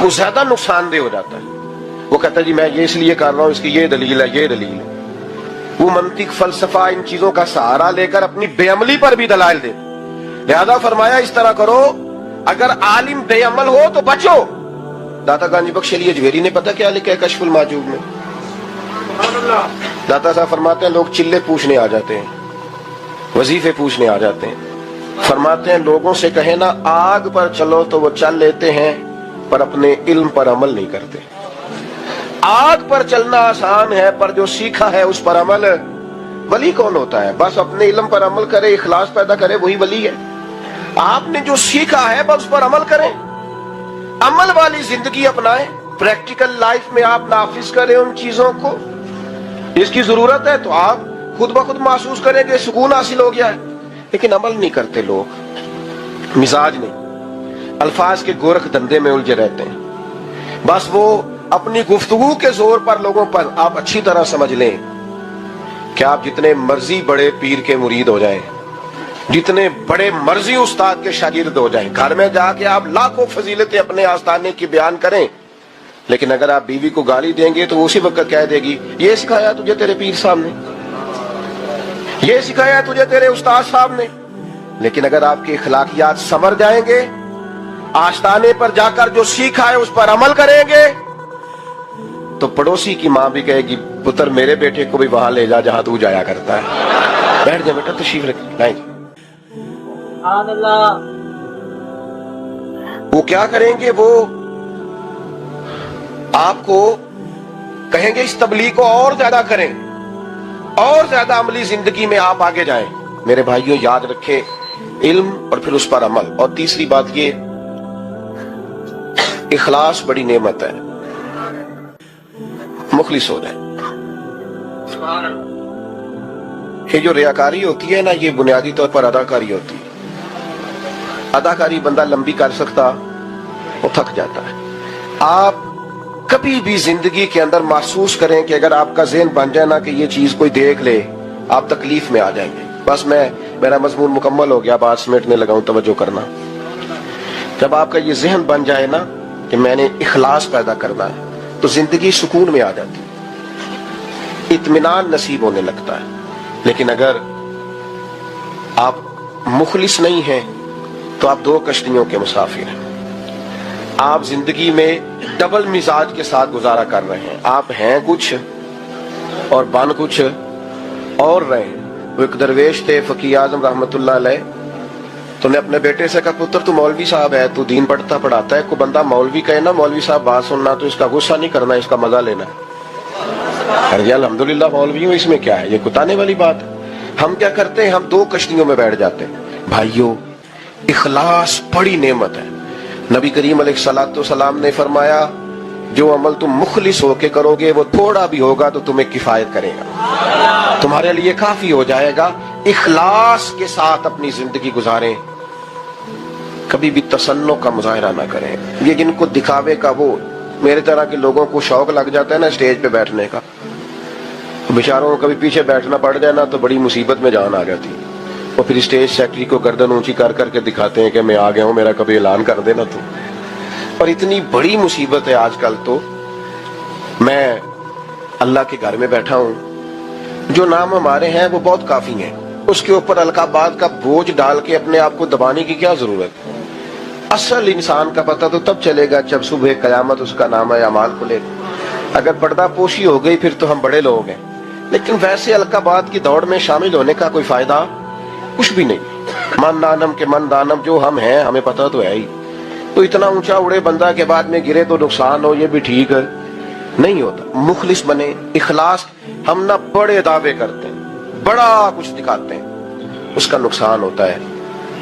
وہ زیادہ نقصان دہ ہو جاتا ہے. وہ کہتا ہے جی میں یہ اس لیے کر رہا ہوں، اس کی یہ دلیل ہے، یہ دلیل ہے. وہ منطق، فلسفہ، ان چیزوں کا سہارا لے کر اپنی بے عملی پر بھی دلائل دے. لہذا فرمایا اس طرح کرو، اگر عالم بے عمل ہو تو بچو. داتا گانجی بخش علی اجمیری نے پتہ کیا لکھا ہے کشف المحجوب میں؟ داتا صاحب فرماتے ہیں لوگ چلے پوچھنے آ جاتے ہیں، وظیفے پوچھنے آ جاتے ہیں. فرماتے ہیں لوگوں سے کہیں نا آگ پر چلو تو وہ چل لیتے ہیں پر اپنے علم پر عمل نہیں کرتے. آگ پر چلنا آسان ہے پر جو سیکھا ہے اس پر عمل. ولی کون ہوتا ہے؟ بس اپنے علم پر عمل کرے، اخلاص پیدا کرے، وہی ولی ہے. آپ نے جو سیکھا ہے بس اس پر عمل کریں، عمل والی زندگی اپنائیں، پریکٹیکل لائف میں آپ نافذ کریں ان چیزوں کو. اس کی ضرورت ہے تو آپ خود بخود محسوس کریں کہ سکون حاصل ہو گیا ہے. لیکن عمل نہیں کرتے لوگ، مزاج نہیں، الفاظ کے گورکھ دھندے میں الجھے رہتے ہیں. بس وہ اپنی گفتگو کے زور پر لوگوں پر، آپ اچھی طرح سمجھ لیں کہ آپ جتنے مرضی بڑے پیر کے مرید ہو جائیں، جتنے بڑے مرضی استاد کے شاگرد ہو جائیں، گھر میں جا کے آپ لاکھوں فضیلتیں اپنے آستانے کی بیان کریں، لیکن اگر آپ بیوی کو گالی دیں گے تو اسی وقت کہہ دے گی یہ سکھایا تجھے تیرے پیر صاحب نے، یہ سکھایا تجھے تیرے استاد صاحب نے. لیکن اگر آپ کے اخلاقیات سنور جائیں گے، آستانے پر جا کر جو سیکھا ہے اس پر عمل کریں گے، تو پڑوسی کی ماں بھی کہے گی پتر میرے بیٹے کو بھی وہاں لے جا جہاں تو جایا کرتا ہے. بیٹھ جائے بیٹا، تشریف رکھیں. وہ کیا کریں گے؟ وہ آپ کو کہیں گے اس تبلیغ کو اور زیادہ کریں، اور زیادہ عملی زندگی میں آپ آگے جائیں. میرے بھائیوں یاد رکھیں علم اور پھر اس پر عمل. اور تیسری بات یہ، اخلاص بڑی نعمت ہے. مخلص ہو جائیں. یہ جو ریاکاری ہوتی ہے نا، یہ بنیادی طور پر اداکاری ہوتی ہے. اداکاری بندہ لمبی کر سکتا، وہ تھک جاتا ہے. آپ کبھی بھی زندگی کے اندر محسوس کریں کہ اگر آپ کا ذہن بن جائے نا کہ یہ چیز کوئی دیکھ لے، آپ تکلیف میں آ جائیں گے. بس میرا مضمون مکمل ہو گیا، بات سمیٹنے لگا ہوں، توجہ کرنا. جب آپ کا یہ ذہن بن جائے نا کہ میں نے اخلاص پیدا کرنا ہے تو زندگی سکون میں آ جاتی، اطمینان نصیب ہونے لگتا ہے. لیکن اگر آپ مخلص نہیں ہیں تو آپ دو کشتیوں کے مسافر ہیں. آپ زندگی میں ڈبل مزاج کے ساتھ گزارا کر رہے ہیں. آپ ہیں کچھ اور بن کچھ اور رہے ہیں. وہ ایک درویش تھے فقیہ اعظم رحمت اللہ علیہ، تو نے اپنے بیٹے سے کہا پتر تو مولوی صاحب ہے، تو دین پڑھتا پڑھاتا ہے، کوئی بندہ مولوی کہے نا مولوی صاحب بات سننا تو اس کا غصہ نہیں کرنا، اس کا مزہ لینا ہے. الحمدللہ مولوی ہوں، اس میں کیا ہے، یہ کتانے والی بات ہے. ہم کیا کرتے ہیں؟ ہم دو کشتیوں میں بیٹھ جاتے ہیں. بھائیوں اخلاص بڑی نعمت ہے. نبی کریم علیہ الصلوۃ والسلام نے فرمایا جو عمل تم مخلص ہو کے کرو گے وہ تھوڑا بھی ہوگا تو تمہیں کفایت کرے گا، تمہارے لیے کافی ہو جائے گا. اخلاص کے ساتھ اپنی زندگی گزاریں، کبھی بھی تصنع کا مظاہرہ نہ کریں. یہ جن کو دکھاوے کا، وہ میرے طرح کے لوگوں کو شوق لگ جاتا ہے نا اسٹیج پہ بیٹھنے کا، بیچاروں کو کبھی پیچھے بیٹھنا پڑ جائے نا تو بڑی مصیبت میں جان آ جاتی. وہ پھر اسٹیج سیکرٹری کو گردن اونچی کر کر کے دکھاتے ہیں کہ میں آ گیا ہوں، میرا کبھی اعلان کر دینا تو. اور اتنی بڑی مصیبت ہے آج کل. تو میں اللہ کے گھر میں بیٹھا ہوں، جو نام ہمارے ہیں وہ بہت کافی ہیں، اس کے اوپر القابات کا بوجھ ڈال کے اپنے آپ کو دبانے کی کیا ضرورت. اصل انسان کا پتہ تو تب چلے گا جب صبح قیامت اس کا نامہ اعمال کھلے. اگر پردہ پوشی ہو گئی پھر تو ہم بڑے لوگ ہیں، لیکن ویسے القابات کی دوڑ میں شامل ہونے کا کوئی فائدہ کچھ بھی نہیں. من دانم کے من دانم، جو ہم ہیں ہمیں پتہ تو ہے ہی. تو اتنا اونچا اڑے بندہ کے بعد میں گرے تو نقصان ہو، یہ بھی ٹھیک ہے نہیں ہوتا. مخلص بنے، اخلاص. ہم نہ بڑے دعوے کرتے ہیں، بڑا کچھ دکھاتے ہیں، اس کا نقصان ہوتا ہے.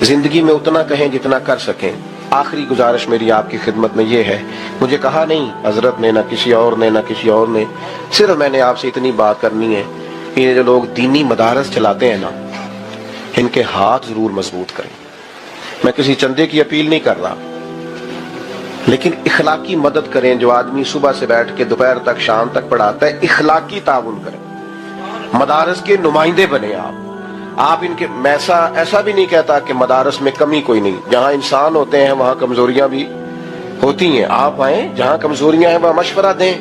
زندگی میں اتنا کہیں جتنا کر سکیں. آخری گزارش میری آپ کی خدمت میں یہ ہے، مجھے کہا نہیں حضرت نے، نہ کسی اور نے، نہ کسی اور نے، صرف میں نے آپ سے اتنی بات کرنی ہے کہ یہ جو لوگ دینی مدارس چلاتے ہیں نا، ان کے ہاتھ ضرور مضبوط کریں. میں کسی چندے کی اپیل نہیں کر رہا، لیکن اخلاقی مدد کریں. جو آدمی صبح سے بیٹھ کے دوپہر تک شام تک پڑھاتا ہے، اخلاقی تعاون کریں. مدارس کے نمائندے بنے آپ ان کے. میں ایسا بھی نہیں کہتا کہ مدارس میں کمی کوئی نہیں، جہاں انسان ہوتے ہیں وہاں کمزوریاں بھی ہوتی ہیں. آپ آئیں, جہاں کمزوریاں ہیں وہاں مشورہ دیں,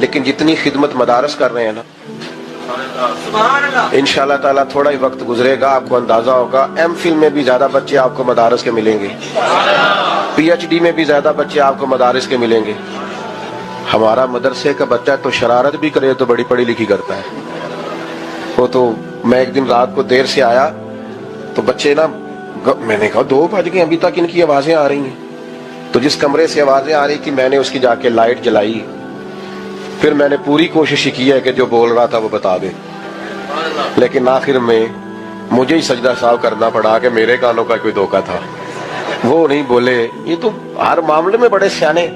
لیکن جتنی خدمت مدارس کر رہے ہیں نا, انشاءاللہ تعالیٰ تھوڑا ہی وقت گزرے گا, آپ کو اندازہ ہوگا ایم فل میں بھی زیادہ بچے آپ کو مدارس کے ملیں گے, پی ایچ ڈی میں بھی زیادہ بچے آپ کو مدارس کے ملیں گے. ہمارا مدرسے کا بچہ تو شرارت بھی کرے تو بڑی پڑھی لکھی کرتا ہے. وہ تو میں ایک دن رات کو دیر سے آیا تو بچے نا, میں نے کہا 2 بج گئے ابھی تک ان کی آوازیں آ رہی ہیں. تو جس کمرے سے آوازیں آ رہی تھی میں نے اس کی جا کے لائٹ جلائی, پھر میں نے پوری کوشش کی ہے کہ جو بول رہا تھا وہ بتا دے, لیکن آخر میں مجھے ہی سجدہ صاحب کرنا پڑا کہ میرے کانوں کا کوئی دھوکہ تھا, وہ نہیں بولے. یہ تو ہر معاملے میں بڑے سیانے.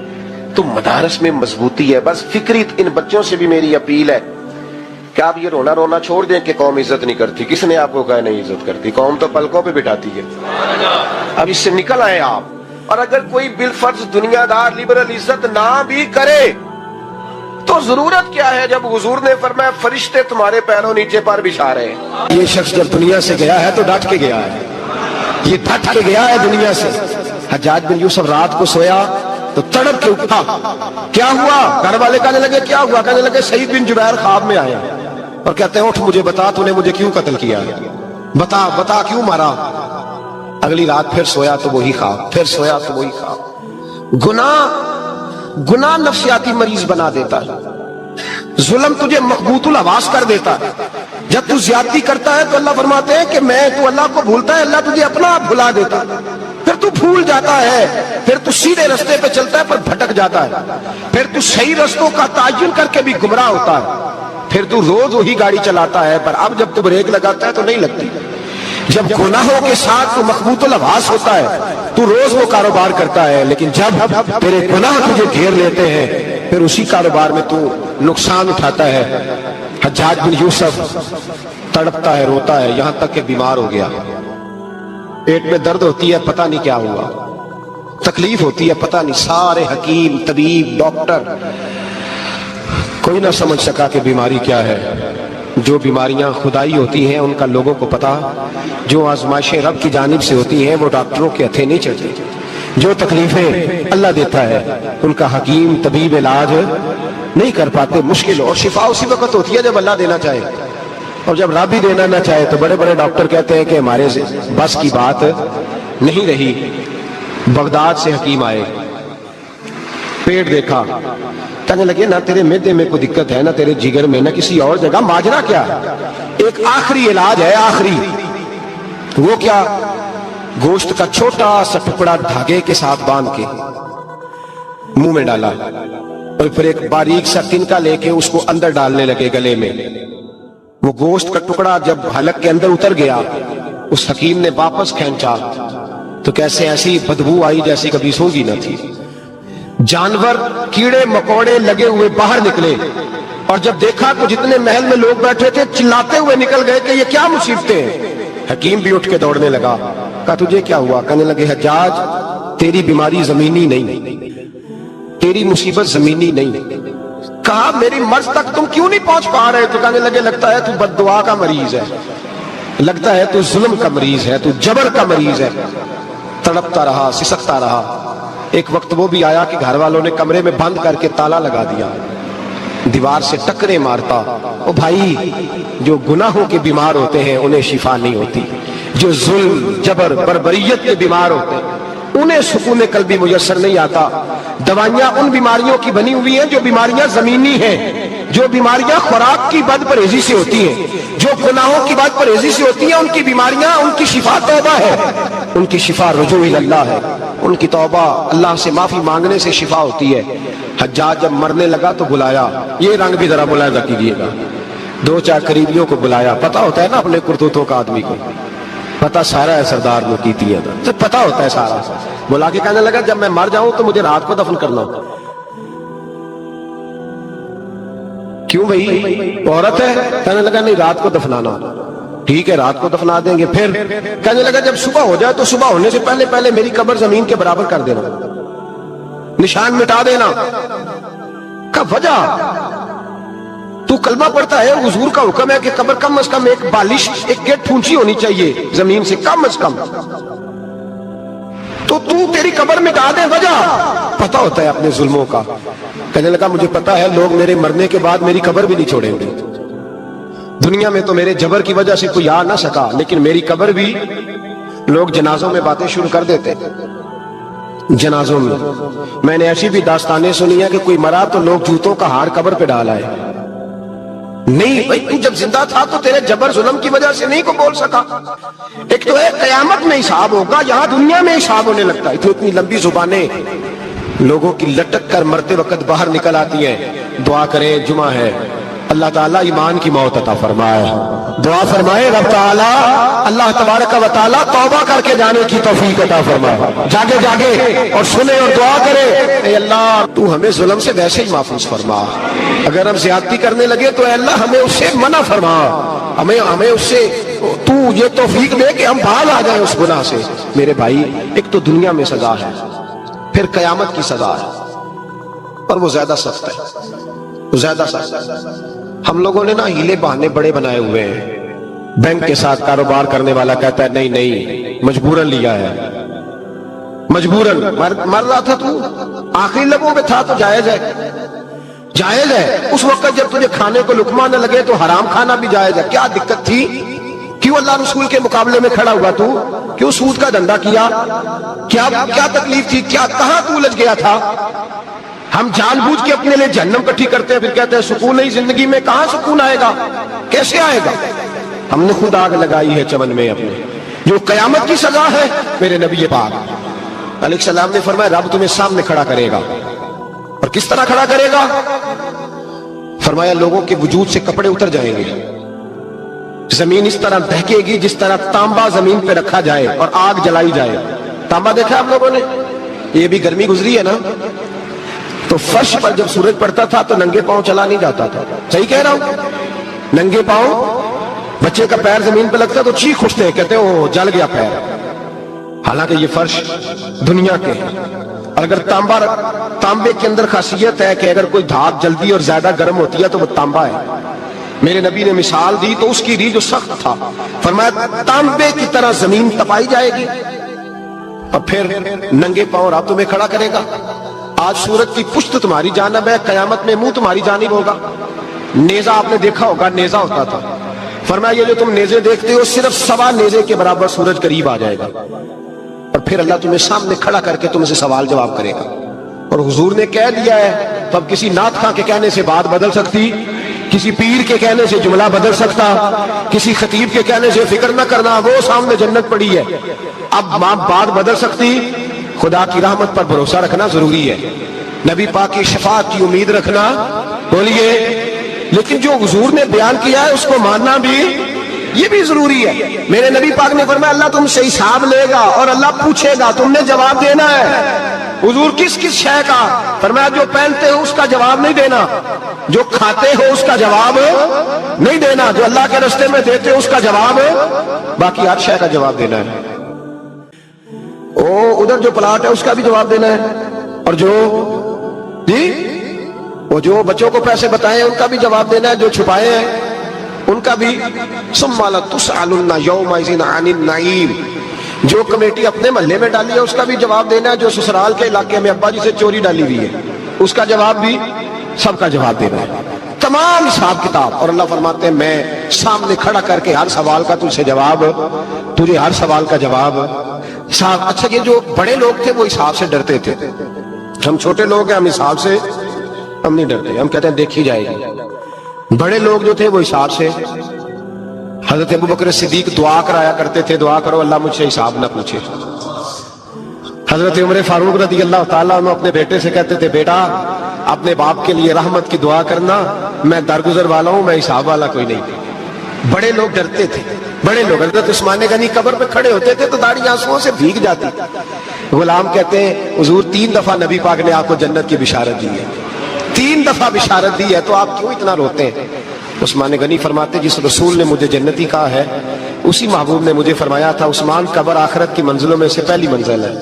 تو مدارس میں مضبوطی ہے. بس فکری ان بچوں سے بھی میری اپیل ہے کہ آپ یہ رونا چھوڑ دیں کہ قوم عزت نہیں کرتی. کس نے آپ کو کہا نہیں عزت کرتی؟ قوم تو پلکوں پہ بٹھاتی ہے. اب اس سے نکل آئے آپ. اور اگر کوئی بالفرض دنیا دار لبرل عزت نہ بھی کرے تو ضرورت کیا ہے جب حضور نے فرمایا فرشتے تمہارے پیروں نیچے پر بچھا رہے ہیں. یہ شخص جب دنیا سے گیا ہے تو ڈٹ کے گیا ہے, یہ ڈٹ کے گیا ہے دنیا سے. حجاج بن یوسف رات کو سویا تو تڑپ کے اٹھا. کیا ہوا؟ گھر والے کہنے لگے کیا ہوا؟ کہنے لگے سعید بن جبیر خواب میں آیا اور کہتے ہیں اٹھ مجھے بتا تو نے مجھے کیوں قتل کیا, بتا کیوں مارا. اگلی رات پھر سویا تو وہی خواب, پھر سویا تو وہی خواب. گناہ نفسیاتی مریض بنا دیتا ہے, ظلم تجھے مقبوط الحواس کر دیتا ہے. جب تو زیادتی کرتا ہے تو اللہ فرماتے ہیں کہ تو اللہ کو بھولتا ہے, اللہ تجھے اپنا آپ بھلا دیتا ہے. پھر تو بھول جاتا ہے, پھر تو سیدھے رستے پہ چلتا ہے پر بھٹک جاتا ہے, پھر تو صحیح رستوں کا تعین کر کے بھی گمراہ ہوتا ہے, پھر تو روز وہی گاڑی چلاتا ہے پر اب جب تو بریک لگاتا ہے تو نہیں لگتی. جب گناہوں کے ساتھ تو مخبوط الحواس ہوتا ہے تو روز وہ کاروبار کرتا ہے, لیکن جب تیرے گناہ تجھے گھیر لیتے ہیں پھر اسی کاروبار میں تو نقصان اٹھاتا ہے. حجاج بن یوسف تڑپتا ہے, روتا ہے, یہاں تک کہ بیمار ہو گیا. پیٹ میں درد ہوتی ہے, پتہ نہیں کیا ہوا, تکلیف ہوتی ہے, پتہ نہیں. سارے حکیم, طبیب, ڈاکٹر کوئی نہ سمجھ سکا کہ بیماری کیا ہے. جو بیماریاں خدائی ہوتی ہیں ان کا لوگوں کو پتا, جو آزمائشیں رب کی جانب سے ہوتی ہیں وہ ڈاکٹروں کے ہتھے نہیں چڑھتی. جو تکلیفیں اللہ دیتا ہے ان کا حکیم طبیب علاج نہیں کر پاتے, مشکل. اور شفا اسی وقت ہوتی ہے جب اللہ دینا چاہے, اور جب رب بھی دینا نہ چاہے تو بڑے بڑے ڈاکٹر کہتے ہیں کہ ہمارے بس کی بات نہیں رہی. بغداد سے حکیم آئے, پیٹ دیکھا, کہنے لگے نہ تیرے معدے میں کوئی دقت ہے, نہ تیرے جگر میں, نہ کسی اور جگہ, ماجرا کیا ہے؟ ایک آخری علاج ہے, آخری. وہ کیا؟ گوشت کا چھوٹا سا ٹکڑا دھاگے کے ساتھ باندھ کے منہ میں ڈالا اور پھر ایک باریک سا تنکا لے کے اس کو اندر ڈالنے لگے گلے میں. وہ گوشت کا ٹکڑا جب حلق کے اندر اتر گیا اس حکیم نے واپس کھینچا تو کیسے ایسی بدبو آئی جیسی کبھی سونگی نہ تھی. جانور کیڑے مکوڑے لگے ہوئے باہر نکلے اور جب دیکھا تو جتنے محل میں لوگ بیٹھے تھے چلاتے ہوئے نکل گئے کہ یہ کیا مصیبتیں ہیں. حکیم بھی اٹھ کے دوڑنے لگا, کہا تجھے کیا ہوا؟ کہنے لگے حجاج تیری بیماری زمینی نہیں, تیری مصیبت زمینی نہیں. کہا میری مرض تک تم کیوں نہیں پہنچ پا رہے؟ تو کہنے لگے لگتا ہے تو بد دعا کا مریض ہے, لگتا ہے تو ظلم کا مریض ہے, تو جبر کا مریض ہے. تڑپتا رہا, سسکتا رہا. ایک وقت وہ بھی آیا کہ گھر والوں نے کمرے میں بند کر کے تالا لگا دیا, دیوار سے ٹکرے مارتا. او بھائی, جو گناہوں کے بیمار ہوتے ہیں انہیں شفا نہیں ہوتی, جو ظلم, جبر, بربریت کے بیمار ہوتے ہیں انہیں سکون قلبی میسر نہیں آتا. دوائیاں ان بیماریوں کی بنی ہوئی ہیں جو بیماریاں زمینی ہیں, جو بیماریاں خوراک کی بد پرہیزی سے ہوتی ہیں, جو گناہوں کی بد پرہیزی سے ہوتی ہیں. ان کی بیماریاں, ان کی شفا توبہ ہے, ان کی شفا رجوع اللہ ہے, ان کی توبہ اللہ سے معافی مانگنے سے شفا ہوتی ہے. حجاج جب مرنے لگا تو بلایا, یہ رنگ بھی ذرا ملاحظہ کیجیے گا, 2-4 قریبیوں کو بلایا. پتا ہوتا ہے نا اپنے کرتوتوں کا آدمی کو, پتا سارا ہے سردار نکیتیاں کا, پتا ہوتا ہے سارا. بلا کے کہنے لگا جب میں مر جاؤں تو مجھے رات کو دفن کرنا. کیوں بھائی عورت ہے؟ کہنے لگا نہیں رات کو دفنانا. ٹھیک ہے رات کو دفنا دیں گے. پھر کہنے لگا جب صبح ہو جائے تو صبح ہونے سے پہلے پہلے میری قبر زمین کے برابر کر دینا, نشان مٹا دینا. کا وجہ تو کلمہ پڑھتا ہے, حضور کا حکم ہے کہ قبر کم از کم ایک بالش, ایک گیٹ اونچی ہونی چاہیے زمین سے, کم از کم. تو تیری قبر مٹا دے وجہ پتہ ہوتا ہے اپنے ظلموں کا. کہنے لگا مجھے پتا ہے لوگ میرے مرنے کے بعد میری قبر بھی نہیں چھوڑیں گے. دنیا میں تو میرے جبر کی وجہ سے کوئی آ نہ سکا, لیکن میری قبر بھی لوگ جنازوں میں باتیں شروع کر دیتے. جنازوں میں نے ایسی بھی داستانیں سنی ہیں کہ کوئی مرا تو لوگ جوتوں کا ہار قبر پہ ڈال آئے. نہیں بھائی, تو جب زندہ تھا تو تیرے جبر ظلم کی وجہ سے نہیں کو بول سکا. ایک تو ہے قیامت میں حساب ہوگا, یہاں دنیا میں حساب ہونے لگتا ہے. اتنی لمبی زبانیں لوگوں کی لٹک کر مرتے وقت باہر نکل آتی ہیں. دعا کریں, جمعہ ہے, اللہ تعالیٰ ایمان کی موت عطا فرمائے. دعا فرمائے رب تعالیٰ اللہ تبارک و تعالیٰ توبہ کر کے جانے کی توفیق عطا فرمائے. جاگے جاگے اور سنے اور دعا کرے, اے اللہ تو ہمیں ظلم سے ویسے ہی محفوظ فرما. اگر ہم زیادتی کرنے لگے تو اے اللہ ہمیں اس سے منع فرما, ہمیں اس سے تو یہ توفیق دے کہ ہم بھاگ آ جائیں اس گناہ سے. میرے بھائی, ایک تو دنیا میں سزا ہے, پھر قیامت کی سزا ہے, اور وہ زیادہ سخت ہے, وہ زیادہ سخت ہے. ہم لوگوں نے نا ہیلے بہانے بڑے بنائے ہوئے ہیں. بینک کے ساتھ کاروبار کرنے والا کہتا ہے نہیں نہیں مجبوراً لیا ہے, مجبوراً. مر رہا تھا تو, آخری لبوں میں تھا تو جائز ہے, جائز ہے. اس وقت جب تجھے کھانے کو لقمہ نہ لگے تو حرام کھانا بھی جائز ہے. کیا دقت تھی؟ کیوں اللہ رسول کے مقابلے میں کھڑا ہوا تو؟ کیوں سود کا دھندا کیا؟ کیا تکلیف تھی؟ کہاں تو الجھ گیا تھا؟ ہم جان بوجھ کے اپنے لیے جہنم کٹھی کرتے ہیں, پھر کہتے ہیں سکون نہیں زندگی میں. کہاں سکون آئے گا, کیسے آئے گا؟ ہم نے خود آگ لگائی ہے چمن میں اپنے. جو قیامت کی سزا ہے, میرے نبی پاک علیہ السلام نے فرمایا رب تمہیں سامنے کھڑا کرے گا. اور کس طرح کھڑا کرے گا؟ فرمایا لوگوں کے وجود سے کپڑے اتر جائیں گے, زمین اس طرح دہکے گی جس طرح تانبا زمین پہ رکھا جائے اور آگ جلائی جائے. تانبا دیکھا آپ لوگوں نے؟ یہ بھی گرمی گزری ہے نا, تو فرش پر جب سورج پڑتا تھا تو ننگے پاؤں چلا نہیں جاتا تھا. صحیح کہہ رہا ہوں؟ ننگے پاؤں, بچے کا پیر زمین پہ لگتا تو چیخ اٹھتے ہیں, کہتے ہیں وہ جل گیا پیر. حالانکہ یہ فرش دنیا کے ہیں. اگر تانبے کے اندر خاصیت ہے کہ اگر کوئی دھات جلدی اور زیادہ گرم ہوتی ہے تو وہ تانبا ہے. میرے نبی نے مثال دی تو اس کی ری جو سخت تھا, فرمایا تانبے کی طرح زمین تپائی جائے گی اور پھر ننگے پاؤں رب تمہیں کھڑا کرے گا. آج سورج کی پشت تمہاری جانب ہے, قیامت میں منہ تمہاری جانب ہوگا. نیزہ آپ نے دیکھا ہوگا, نیزہ ہوتا تھا. فرمایا یہ جو تم نیزے دیکھتے ہو صرف 1.25 نیزے کے برابر سورج قریب آ جائے گا, اور پھر اللہ تمہیں سامنے کھڑا کر کے تم سے سوال جواب کرے گا. اور حضور نے کہہ دیا ہے, تو اب کسی نعت خواں کے کہنے سے بات بدل سکتی, کسی پیر کے کہنے سے جملہ بدل سکتا, کسی خطیب کے کہنے سے فکر نہ کرنا وہ سامنے جنت پڑی ہے, اب بات بدل سکتی. خدا کی رحمت پر بھروسہ رکھنا ضروری ہے, نبی پاک کی شفاعت کی امید رکھنا, بولیے. لیکن جو حضور نے بیان کیا ہے اس کو ماننا بھی یہ بھی ضروری ہے. میرے نبی پاک نے فرمایا اللہ تم سے حساب لے گا اور اللہ پوچھے گا, تم نے جواب دینا ہے. حضور کس شے کا؟ فرمایا جو پہنتے ہو اس کا جواب نہیں دینا, جو کھاتے ہو اس کا جواب نہیں دینا, جو اللہ کے راستے میں دیتے ہو اس کا جواب, باقی ہر شے کا جواب دینا ہے. ادھر جو پلاٹ ہے اس کا بھی جواب دینا ہے, اور جو بچوں کو پیسے بتائے ان کا بھی جواب دینا ہے, جو چھپائے ہیں ان کا بھی. ثم لتسألن یومئذ عن النعیم, جو کمیٹی اپنے محلے میں ڈالی ہے اس کا بھی جواب دینا ہے, جو سسرال کے علاقے میں ابا جی سے چوری ڈالی ہوئی ہے اس کا جواب بھی, سب کا جواب دینا ہے. تمام حساب کتاب. اور اللہ فرماتے ہیں میں سامنے کھڑا کر کے ہر سوال کا تجھے ہر سوال کا جواب. اچھا, یہ جو بڑے لوگ تھے وہ حساب سے ڈرتے تھے, ہم چھوٹے لوگ ہیں, ہم حساب سے ہم نہیں ڈرتے, ہم کہتے ہیں دیکھی جائے گی. بڑے لوگ جو تھے وہ حساب سے, حضرت ابوبکر صدیق دعا کرایا کرتے تھے, دعا کرو اللہ مجھ سے حساب نہ پوچھے. حضرت عمر فاروق رضی اللہ تعالیٰ عنہ اپنے بیٹے سے کہتے تھے بیٹا اپنے باپ کے لیے رحمت کی دعا کرنا, میں درگزر والا ہوں, میں حساب والا کوئی نہیں. بڑے لوگ ڈرتے تھے, بڑے لوگ. حضرت عثمان غنی قبر پہ کھڑے ہوتے تھے تو داڑھی آنسوؤں سے بھیگ جاتی. غلام کہتے ہیں حضور 3 دفعہ نبی پاک نے آپ کو جنت کی بشارت دی ہے, 3 دفعہ بشارت دی ہے, تو آپ کیوں اتنا روتے ہیں؟ عثمان غنی فرماتے جس رسول نے مجھے جنتی کہا ہے اسی محبوب نے مجھے فرمایا تھا عثمان قبر آخرت کی منزلوں میں سے پہلی منزل ہے.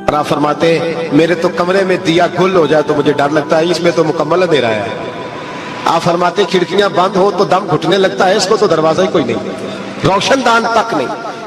اور آپ فرماتے میرے تو کمرے میں دیا گل ہو جائے تو مجھے ڈر لگتا ہے, اس میں تو مکمل اندھیرا ہے. آپ فرماتے کھڑکیاں بند ہو تو دم گھٹنے لگتا ہے, اس کو تو دروازہ ہی کوئی نہیں, روشن دان تک نہیں.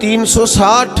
360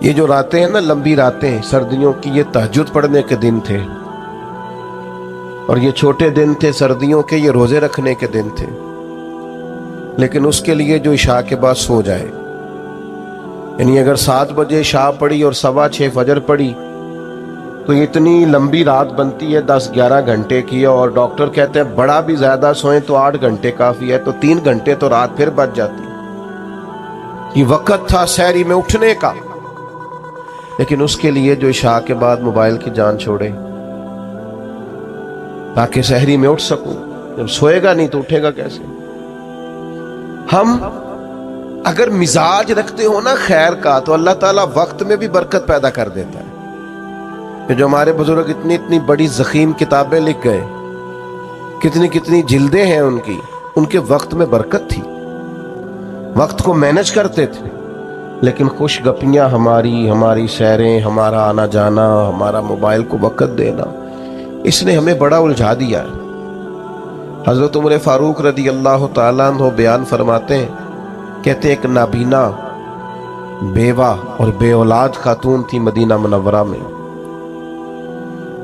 یہ جو راتیں ہیں نا، لمبی راتیں سردیوں کی، یہ تہجد پڑھنے کے دن تھے، اور یہ چھوٹے دن تھے سردیوں کے، یہ روزے رکھنے کے دن تھے. لیکن اس کے لیے جو عشاء کے بعد سو جائے، یعنی اگر 7 بجے عشاء پڑھی اور 6:15 فجر پڑھی تو اتنی لمبی رات بنتی ہے 10-11 گھنٹے کی. اور ڈاکٹر کہتے ہیں بڑا بھی زیادہ سوئیں تو 8 گھنٹے کافی ہے، تو 3 گھنٹے تو رات پھر بچ جاتی. یہ وقت تھا سحری میں اٹھنے کا، لیکن اس کے لیے جو عشاء کے بعد موبائل کی جان چھوڑے تاکہ سحری میں اٹھ سکوں. جب سوئے گا نہیں تو اٹھے گا کیسے؟ ہم اگر مزاج رکھتے ہو نا خیر کا تو اللہ تعالیٰ وقت میں بھی برکت پیدا کر دیتا ہے. جو ہمارے بزرگ اتنی بڑی ضخیم کتابیں لکھ گئے، کتنی جلدیں ہیں ان کے وقت میں برکت تھی، وقت کو مینج کرتے تھے. لیکن خوش گپیاں ہماری سیریں، ہمارا آنا جانا، ہمارا موبائل کو وقت دینا، اس نے ہمیں بڑا الجھا دیا ہے. حضرت عمر فاروق رضی اللہ تعالیٰ عنہ بیان فرماتے ہیں، کہتے ایک نابینا بیوہ اور بے اولاد خاتون تھی مدینہ منورہ میں،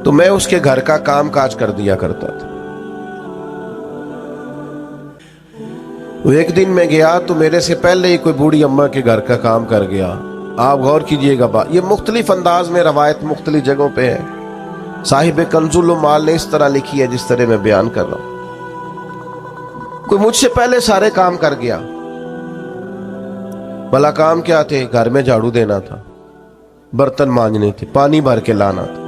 تو میں اس کے گھر کا کام کاج کر دیا کرتا تھا. ایک دن میں گیا تو میرے سے پہلے ہی کوئی بوڑھی اماں کے گھر کا کام کر گیا. آپ غور کیجئے گا، یہ مختلف انداز میں روایت مختلف جگہوں پہ ہے. صاحب کنز المال نے اس طرح لکھی ہے جس طرح میں بیان کر رہا ہوں. کوئی مجھ سے پہلے سارے کام کر گیا. بھلا کام کیا تھے؟ گھر میں جھاڑو دینا تھا، برتن مانجنے تھے، پانی بھر کے لانا تھا.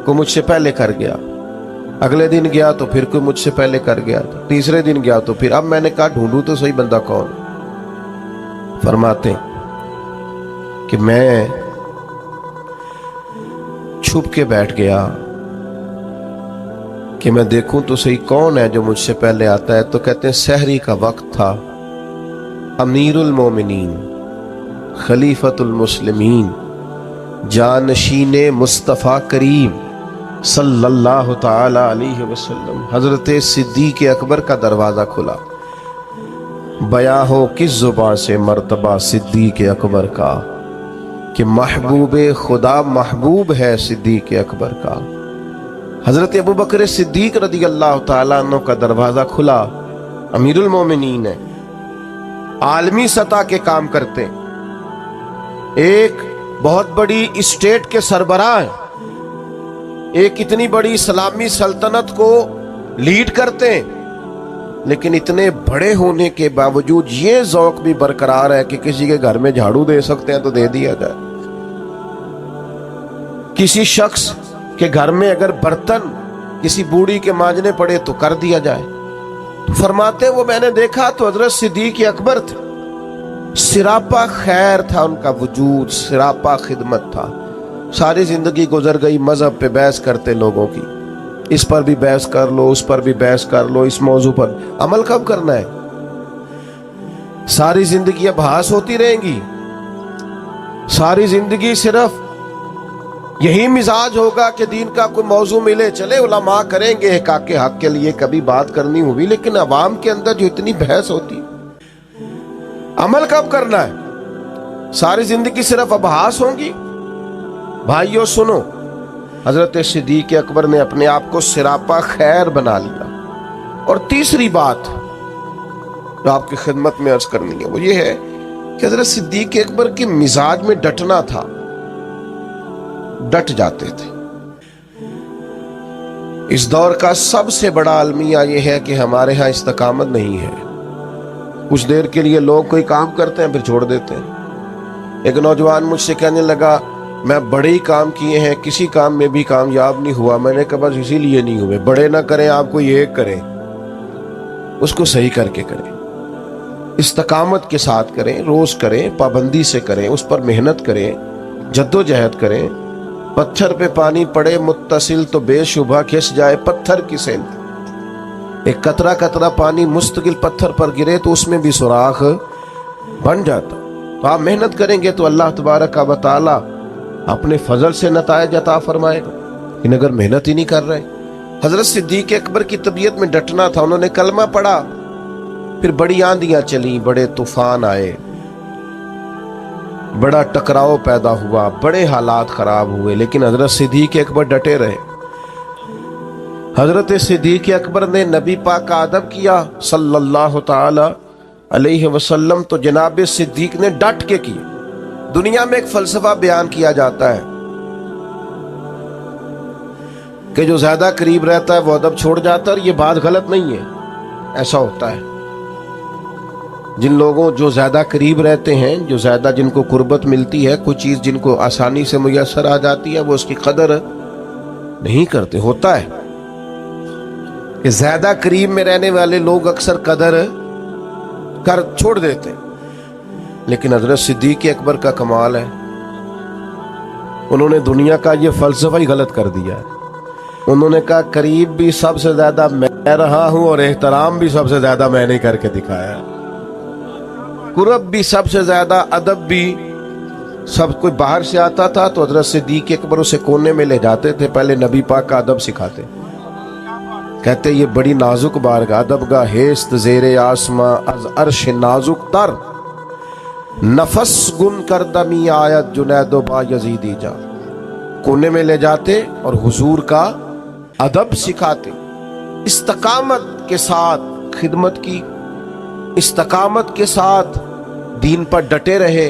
کوئی مجھ سے پہلے کر گیا. اگلے دن گیا تو پھر کوئی مجھ سے پہلے کر گیا تھا. تیسرے دن گیا تو پھر. اب میں نے کہا ڈھونڈوں تو صحیح بندہ کون. فرماتے کہ میں چھپ کے بیٹھ گیا کہ میں دیکھوں تو صحیح کون ہے جو مجھ سے پہلے آتا ہے. تو کہتے ہیں سحری کا وقت تھا. امیر المومنین، خلیفۃ المسلمین، جانشین مصطفیٰ کریم صلی اللہ تعالی علیہ وسلم حضرت صدیق اکبر کا دروازہ کھلا. بیاں ہو کس زبان سے مرتبہ صدیق اکبر کا، کہ محبوب خدا محبوب ہے صدیق اکبر کا. حضرت ابو بکر صدیق رضی اللہ تعالیٰ عنہ کا دروازہ کھلا. امیر المومنین ہے، عالمی سطح کے کام کرتے، ایک بہت بڑی اسٹیٹ کے سربراہ ہیں، ایک اتنی بڑی اسلامی سلطنت کو لیڈ کرتے ہیں، لیکن اتنے بڑے ہونے کے باوجود یہ ذوق بھی برقرار ہے کہ کسی کے گھر میں جھاڑو دے سکتے ہیں تو دے دیا جائے. کسی شخص کے گھر میں اگر برتن کسی بوڑھی کے مانجنے پڑے تو کر دیا جائے. فرماتے وہ میں نے دیکھا تو حضرت صدیق اکبر تھے. سراپا خیر تھا ان کا وجود، سراپا خدمت تھا. ساری زندگی گزر گئی مذہب پہ بحث کرتے لوگوں کی، اس پر بھی بحث کر لو، اس پر بھی بحث کر لو، اس موضوع پر عمل کب کرنا ہے؟ ساری زندگی ابحاث ہوتی رہیں گی، ساری زندگی صرف یہی مزاج ہوگا کہ دین کا کوئی موضوع ملے چلے علماء کریں گے حقاق کے حق کے لیے کبھی بات کرنی ہوگی، لیکن عوام کے اندر جو اتنی بحث ہوتی، عمل کب کرنا ہے؟ ساری زندگی صرف ابحاث ہوں گی. بھائیو سنو، حضرت صدیق اکبر نے اپنے آپ کو سراپا خیر بنا لیا. اور تیسری بات جو آپ کی خدمت میں عرض کرنی ہے وہ یہ ہے کہ حضرت صدیق اکبر کے مزاج میں ڈٹنا تھا، ڈٹ جاتے تھے. اس دور کا سب سے بڑا المیہ یہ ہے کہ ہمارے ہاں استقامت نہیں ہے. کچھ دیر کے لیے لوگ کوئی کام کرتے ہیں پھر چھوڑ دیتے ہیں. ایک نوجوان مجھ سے کہنے لگا میں بڑے ہی کام کیے ہیں، کسی کام میں بھی کامیاب نہیں ہوا. میں نے کہا بس اسی لیے نہیں ہوئے. بڑے نہ کریں آپ کوئی ایک کریں، اس کو صحیح کر کے کریں، استقامت کے ساتھ کریں، روز کریں، پابندی سے کریں، اس پر محنت کریں، جد و جہد کریں. پتھر پہ پانی پڑے متصل تو بے شبہ کھس جائے پتھر کی سیل. ایک قطرہ قطرہ پانی مستقل پتھر پر گرے تو اس میں بھی سوراخ بن جاتا. تو آپ محنت کریں گے تو اللہ تبارک و تعالی اپنے فضل سے نتائج عطا فرمائے گا. لیکن اگر محنت ہی نہیں کر رہے، حضرت صدیق اکبر کی طبیعت میں ڈٹنا تھا. انہوں نے کلمہ پڑھا, پھر بڑی آندیاں چلیں, بڑے طوفان آئے, بڑا ٹکراؤ پیدا ہوا, بڑے حالات خراب ہوئے, لیکن حضرت صدیق اکبر ڈٹے رہے. حضرت صدیق اکبر نے نبی پاک کا ادب کیا صلی اللہ تعالی علیہ وسلم, تو جناب صدیق نے ڈٹ کے کی. دنیا میں ایک فلسفہ بیان کیا جاتا ہے کہ جو زیادہ قریب رہتا ہے وہ ادب چھوڑ جاتا ہے, اور یہ بات غلط نہیں ہے, ایسا ہوتا ہے. جن لوگوں جو زیادہ قریب رہتے ہیں, جو زیادہ جن کو قربت ملتی ہے, کوئی چیز جن کو آسانی سے میسر آ جاتی ہے, وہ اس کی قدر نہیں کرتے. ہوتا ہے کہ زیادہ قریب میں رہنے والے لوگ اکثر قدر کر چھوڑ دیتے ہیں. لیکن حضرت صدیق اکبر کا کمال ہے, انہوں نے دنیا کا یہ فلسفہ ہی غلط کر دیا ہے. انہوں نے کہا قریب بھی سب سے زیادہ میں رہا ہوں, اور احترام بھی سب سے زیادہ میں نے کر کے دکھایا. قرب بھی سب سے زیادہ, ادب بھی. سب کوئی باہر سے آتا تھا تو حضرت صدیق اکبر اسے کونے میں لے جاتے تھے, پہلے نبی پاک کا ادب سکھاتے. کہتے یہ بڑی نازک بارگاہ, ادب گاہ ہیست زیر آسماں, از عرش نازک تر, نفس گن کردمی آیت جنید و با یزیدی جا. کونے میں لے جاتے اور حضور کا ادب سکھاتے. استقامت کے ساتھ خدمت کی, استقامت کے ساتھ دین پر ڈٹے رہے.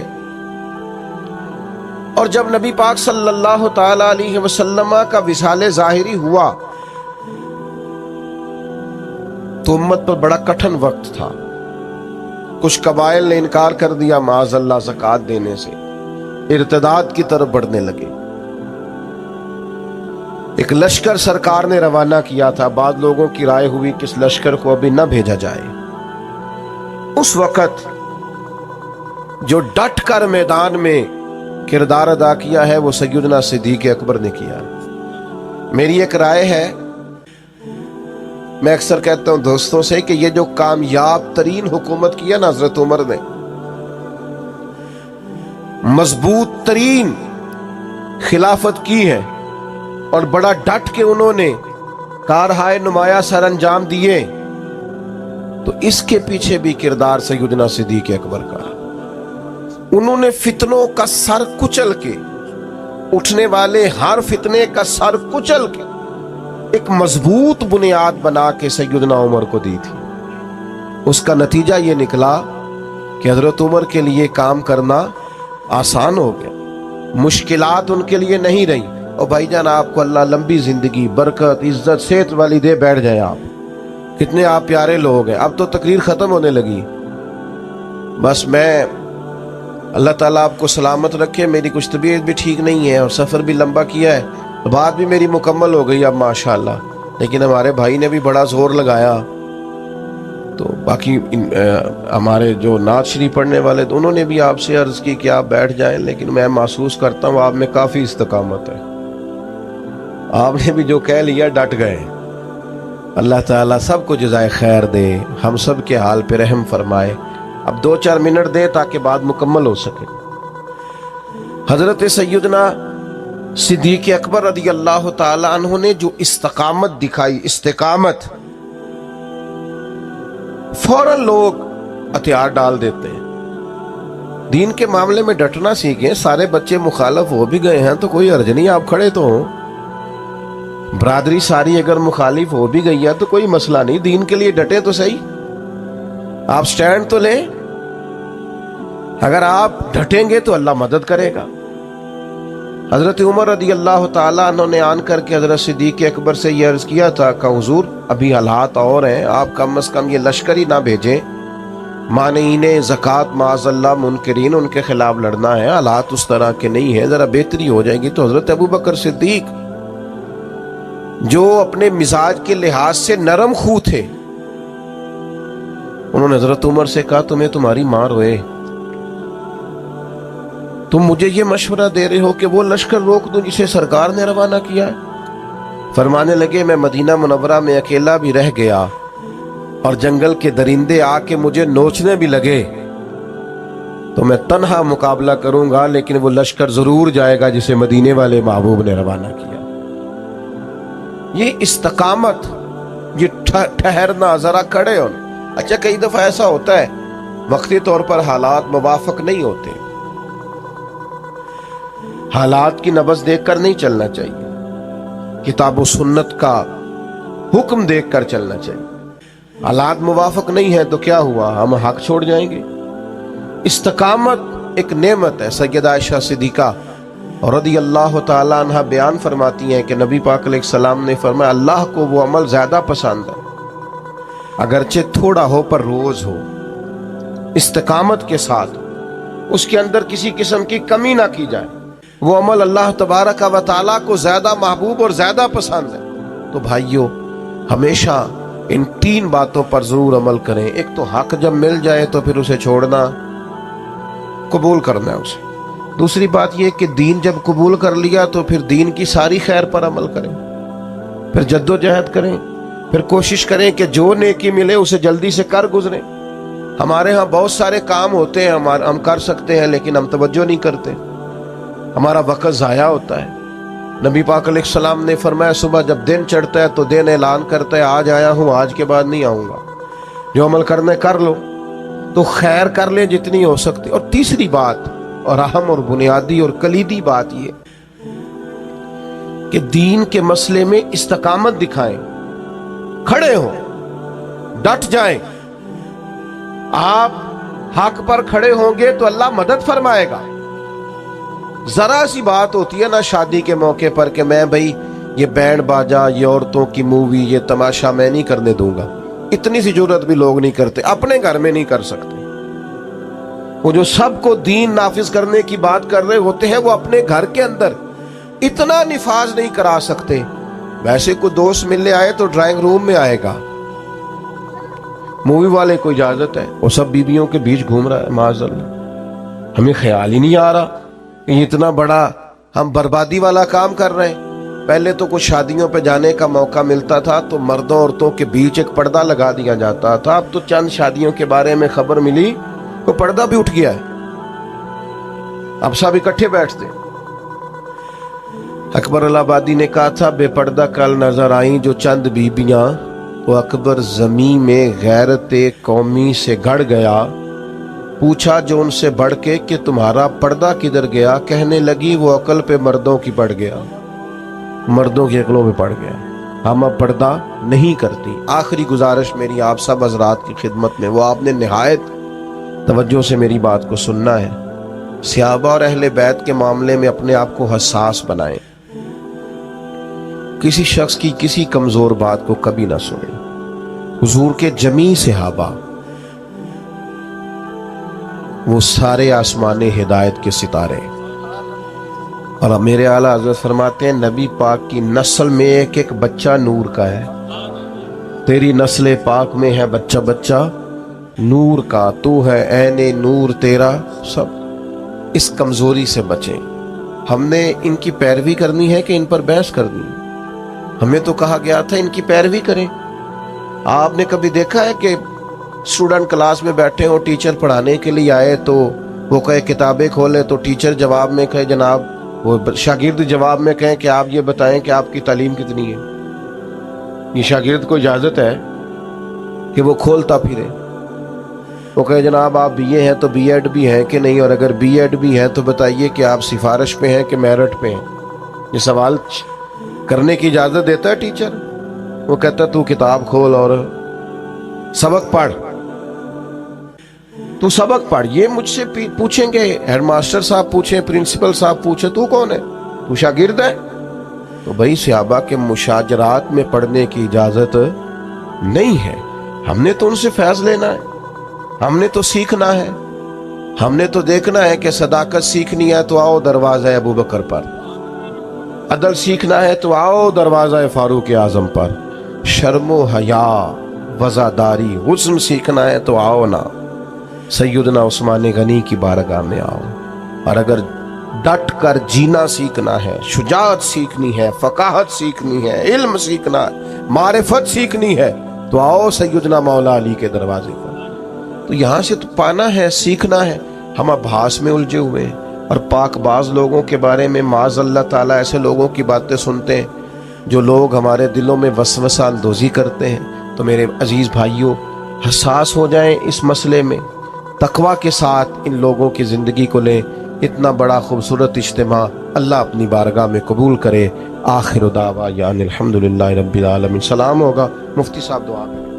اور جب نبی پاک صلی اللہ تعالی علیہ وسلم کا وصال ظاہری ہوا تو امت پر بڑا کٹھن وقت تھا. کچھ قبائل نے انکار کر دیا معاذ اللہ زکوٰۃ دینے سے, ارتداد کی طرف بڑھنے لگے. ایک لشکر سرکار نے روانہ کیا تھا. بعض لوگوں کی رائے ہوئی کہ اس لشکر کو ابھی نہ بھیجا جائے. اس وقت جو ڈٹ کر میدان میں کردار ادا کیا ہے وہ سیدنا صدیق اکبر نے کیا. میری ایک رائے ہے, میں اکثر کہتا ہوں دوستوں سے کہ یہ جو کامیاب ترین حکومت کی ہے نا حضرت عمر نے, مضبوط ترین خلافت کی ہے, اور بڑا ڈٹ کے انہوں نے کارہائے نمایاں سر انجام دیے, تو اس کے پیچھے بھی کردار سیدنا صدیق اکبر کا. انہوں نے فتنوں کا سر کچل کے, اٹھنے والے ہر فتنے کا سر کچل کے ایک مضبوط بنیاد بنا کے سیدنا عمر کو دی تھی. اس کا نتیجہ یہ نکلا کہ حضرت عمر کے لیے کام کرنا آسان ہو گیا, مشکلات ان کے لیے نہیں رہی. اور بھائی جان آپ کو اللہ لمبی زندگی, برکت, عزت, صحت والی دے, بیٹھ جائیں آپ. کتنے آپ پیارے لوگ ہیں. اب تو تقریر ختم ہونے لگی, بس میں اللہ تعالیٰ آپ کو سلامت رکھے. میری کچھ طبیعت بھی ٹھیک نہیں ہے اور سفر بھی لمبا کیا ہے, بات بھی میری مکمل ہو گئی اب ماشاءاللہ. لیکن ہمارے بھائی نے بھی بڑا زور لگایا, تو باقی ہمارے جو نعت شریف پڑھنے والے انہوں نے بھی آپ سے عرض کی کہ آپ بیٹھ جائیں, لیکن میں محسوس کرتا ہوں آپ میں کافی استقامت ہے. آپ نے بھی جو کہہ لیا ڈٹ گئے. اللہ تعالیٰ سب کو جزائے خیر دے, ہم سب کے حال پہ رحم فرمائے. اب 2-4 منٹ دے تاکہ بات مکمل ہو سکے. حضرت سیدنا صدیق اکبر رضی اللہ تعالی عنہ نے جو استقامت دکھائی, استقامت, فوراً لوگ ہتھیار ڈال دیتے ہیں. دین کے معاملے میں ڈٹنا سیکھیں. سارے بچے مخالف ہو بھی گئے ہیں تو کوئی حرج نہیں, آپ کھڑے تو ہوں. برادری ساری اگر مخالف ہو بھی گئی ہے تو کوئی مسئلہ نہیں, دین کے لیے ڈٹے تو صحیح, آپ سٹینڈ تو لیں. اگر آپ ڈٹیں گے تو اللہ مدد کرے گا. حضرت عمر رضی اللہ تعالیٰ عنہ نے آن کر کے حضرت صدیق اکبر سے یہ عرض کیا تھا کہ حضور ابھی حالات اور ہیں, آپ کم از کم یہ لشکر ہی نہ بھیجیں. مانعین زکوٰۃ معاذ اللہ منکرین, ان کے خلاف لڑنا ہے, حالات اس طرح کے نہیں ہیں, ذرا بہتری ہو جائے گی. تو حضرت ابوبکر صدیق جو اپنے مزاج کے لحاظ سے نرم خو تھے, انہوں نے حضرت عمر سے کہا تمہیں تمہاری ماں روئے, تم مجھے یہ مشورہ دے رہے ہو کہ وہ لشکر روک دوں جسے سرکار نے روانہ کیا ہے. فرمانے لگے میں مدینہ منورہ میں اکیلا بھی رہ گیا اور جنگل کے درندے آ کے مجھے نوچنے بھی لگے تو میں تنہا مقابلہ کروں گا, لیکن وہ لشکر ضرور جائے گا جسے مدینے والے محبوب نے روانہ کیا. یہ استقامت، یہ ٹھہرنا، ذرا کھڑے ہونا۔ اچھا کئی دفعہ ایسا ہوتا ہے وقتی طور پر حالات موافق نہیں ہوتے، حالات کی نبض دیکھ کر نہیں چلنا چاہیے، کتاب و سنت کا حکم دیکھ کر چلنا چاہیے۔ حالات موافق نہیں ہیں تو کیا ہوا، ہم حق چھوڑ جائیں گے؟ استقامت ایک نعمت ہے۔ سیدہ عائشہ صدیقہ رضی اللہ تعالیٰ عنہ بیان فرماتی ہیں کہ نبی پاک علیہ السلام نے فرمایا اللہ کو وہ عمل زیادہ پسند ہے اگرچہ تھوڑا ہو پر روز ہو، استقامت کے ساتھ، اس کے اندر کسی قسم کی کمی نہ کی جائے، وہ عمل اللہ تبارک و تعالیٰ کو زیادہ محبوب اور زیادہ پسند ہے۔ تو بھائیو ہمیشہ ان 3 باتوں پر ضرور عمل کریں۔ ایک تو حق جب مل جائے تو پھر اسے چھوڑنا، قبول کرنا ہے اسے۔ دوسری بات یہ کہ دین جب قبول کر لیا تو پھر دین کی ساری خیر پر عمل کریں، پھر جد و جہد کریں، پھر کوشش کریں کہ جو نیکی ملے اسے جلدی سے کر گزریں۔ ہمارے ہاں بہت سارے کام ہوتے ہیں ہم کر سکتے ہیں لیکن ہم توجہ نہیں کرتے، ہمارا وقت ضائع ہوتا ہے۔ نبی پاک علیہ السلام نے فرمایا صبح جب دن چڑھتا ہے تو دن اعلان کرتا ہے آج آیا ہوں، آج کے بعد نہیں آؤں گا، جو عمل کرنا ہے کر لو، تو خیر کر لیں جتنی ہو سکتی۔ اور تیسری بات اور اہم اور بنیادی اور کلیدی بات یہ کہ دین کے مسئلے میں استقامت دکھائیں، کھڑے ہوں، ڈٹ جائیں۔ آپ حق پر کھڑے ہوں گے تو اللہ مدد فرمائے گا۔ ذرا سی بات ہوتی ہے نا شادی کے موقع پر کہ میں بھائی یہ بینڈ باجا، یہ عورتوں کی مووی، یہ تماشا میں نہیں کرنے دوں گا، اتنی سی جرت بھی لوگ نہیں کرتے، اپنے گھر میں نہیں کر سکتے۔ وہ جو سب کو دین نافذ کرنے کی بات کر رہے ہوتے ہیں وہ اپنے گھر کے اندر اتنا نفاذ نہیں کرا سکتے۔ ویسے کوئی دوست ملنے آئے تو ڈرائنگ روم میں آئے گا، مووی والے کو اجازت ہے، وہ سب بیویوں کے بیچ گھوم رہا ہے، معاذ اللہ۔ ہمیں خیال ہی نہیں آ رہا کہ اتنا بڑا ہم بربادی والا کام کر رہے ہیں۔ پہلے تو کچھ شادیوں پہ جانے کا موقع ملتا تھا تو مردوں عورتوں کے بیچ ایک پردہ لگا دیا جاتا تھا، اب تو چند شادیوں کے بارے میں خبر ملی تو پردہ بھی اٹھ گیا ہے، اب سب اکٹھے بیٹھتے۔ اکبر الہآبادی نے کہا تھا بے پردہ کل نظر آئیں جو چند بیبیاں، وہ اکبر زمین میں غیرت قومی سے گڑ گیا، پوچھا جو ان سے بڑھ کے کہ تمہارا پردہ کدھر گیا، کہنے لگی وہ عقل پہ مردوں کی پڑ گیا، مردوں کی عقلوں پہ پڑ گیا، ہم اب پردہ نہیں کرتی۔ آخری گزارش میری آپ سب حضرات کی خدمت میں، وہ آپ نے نہایت توجہ سے میری بات کو سننا ہے۔ صحابہ اور اہل بیت کے معاملے میں اپنے آپ کو حساس بنائیں، کسی شخص کی کسی کمزور بات کو کبھی نہ سنیں۔ حضور کے جمیع صحابہ وہ سارے آسمان ہدایت کے ستارے، اور میرے اعلیٰ حضرت فرماتے ہیں نبی پاک کی نسل میں ایک ایک بچہ نور کا ہے، تیری نسل پاک میں ہے بچہ بچہ نور کا، تو ہے عین نور تیرا سب۔ اس کمزوری سے بچیں۔ ہم نے ان کی پیروی کرنی ہے کہ ان پر بحث کرنی ہے؟ ہمیں تو کہا گیا تھا ان کی پیروی کریں۔ آپ نے کبھی دیکھا ہے کہ اسٹوڈنٹ کلاس میں بیٹھے ہوں، ٹیچر پڑھانے کے لیے آئے تو وہ کہے کتابیں کھولے تو ٹیچر جواب میں کہے جناب، وہ شاگرد جواب میں کہیں کہ آپ یہ بتائیں کہ آپ کی تعلیم کتنی ہے؟ یہ شاگرد کو اجازت ہے کہ وہ کھولتا پھرے، وہ کہے جناب آپ بی اے ہیں تو بی ایڈ بھی ہیں کہ نہیں، اور اگر بی ایڈ بھی ہیں تو بتائیے کہ آپ سفارش پہ ہیں کہ میرٹ پہ ہیں؟ یہ سوال کرنے کی اجازت دیتا ہے ٹیچر؟ وہ کہتا ہے تو کتاب کھول اور سبق پڑھ، تو سبق پڑھ۔ یہ مجھ سے پوچھیں گے، ہیڈ ماسٹر صاحب پوچھیں، پرنسپل صاحب پوچھیں تو کون ہے؟ تو شاگرد ہے؟ تو بھائی صحابہ کے مشاجرات میں پڑھنے کی اجازت نہیں ہے۔ ہم نے تو ان سے فیض لینا ہے، ہم نے تو سیکھنا ہے، ہم نے تو دیکھنا ہے کہ صداقت سیکھنی ہے تو آؤ دروازہ ابو بکر پر، عدل سیکھنا ہے تو آؤ دروازہ فاروق اعظم پر، شرم و حیا، وزاداری، حسن سیکھنا ہے تو آؤ نا سیدنا عثمان غنی کی بارگاہ میں آؤ، اور اگر ڈٹ کر جینا سیکھنا ہے، شجاعت سیکھنی ہے، فقاہت سیکھنی ہے، علم سیکھنا ہے، معرفت سیکھنی ہے تو آؤ سیدنا مولا علی کے دروازے پر۔ تو یہاں سے تو پانا ہے، سیکھنا ہے۔ ہم ابحاث میں الجھے ہوئے ہیں اور پاک باز لوگوں کے بارے میں معاذ اللہ تعالیٰ ایسے لوگوں کی باتیں سنتے ہیں جو لوگ ہمارے دلوں میں وسوسہ اندوزی کرتے ہیں، تو میرے عزیز بھائیوں حساس ہو جائیں اس مسئلے میں، تقوی کے ساتھ ان لوگوں کی زندگی کو لیں۔ اتنا بڑا خوبصورت اجتماع اللہ اپنی بارگاہ میں قبول کرے۔ آخر دعوانا الحمدللہ رب العالمین۔ سلام ہوگا، مفتی صاحب دعا کریں۔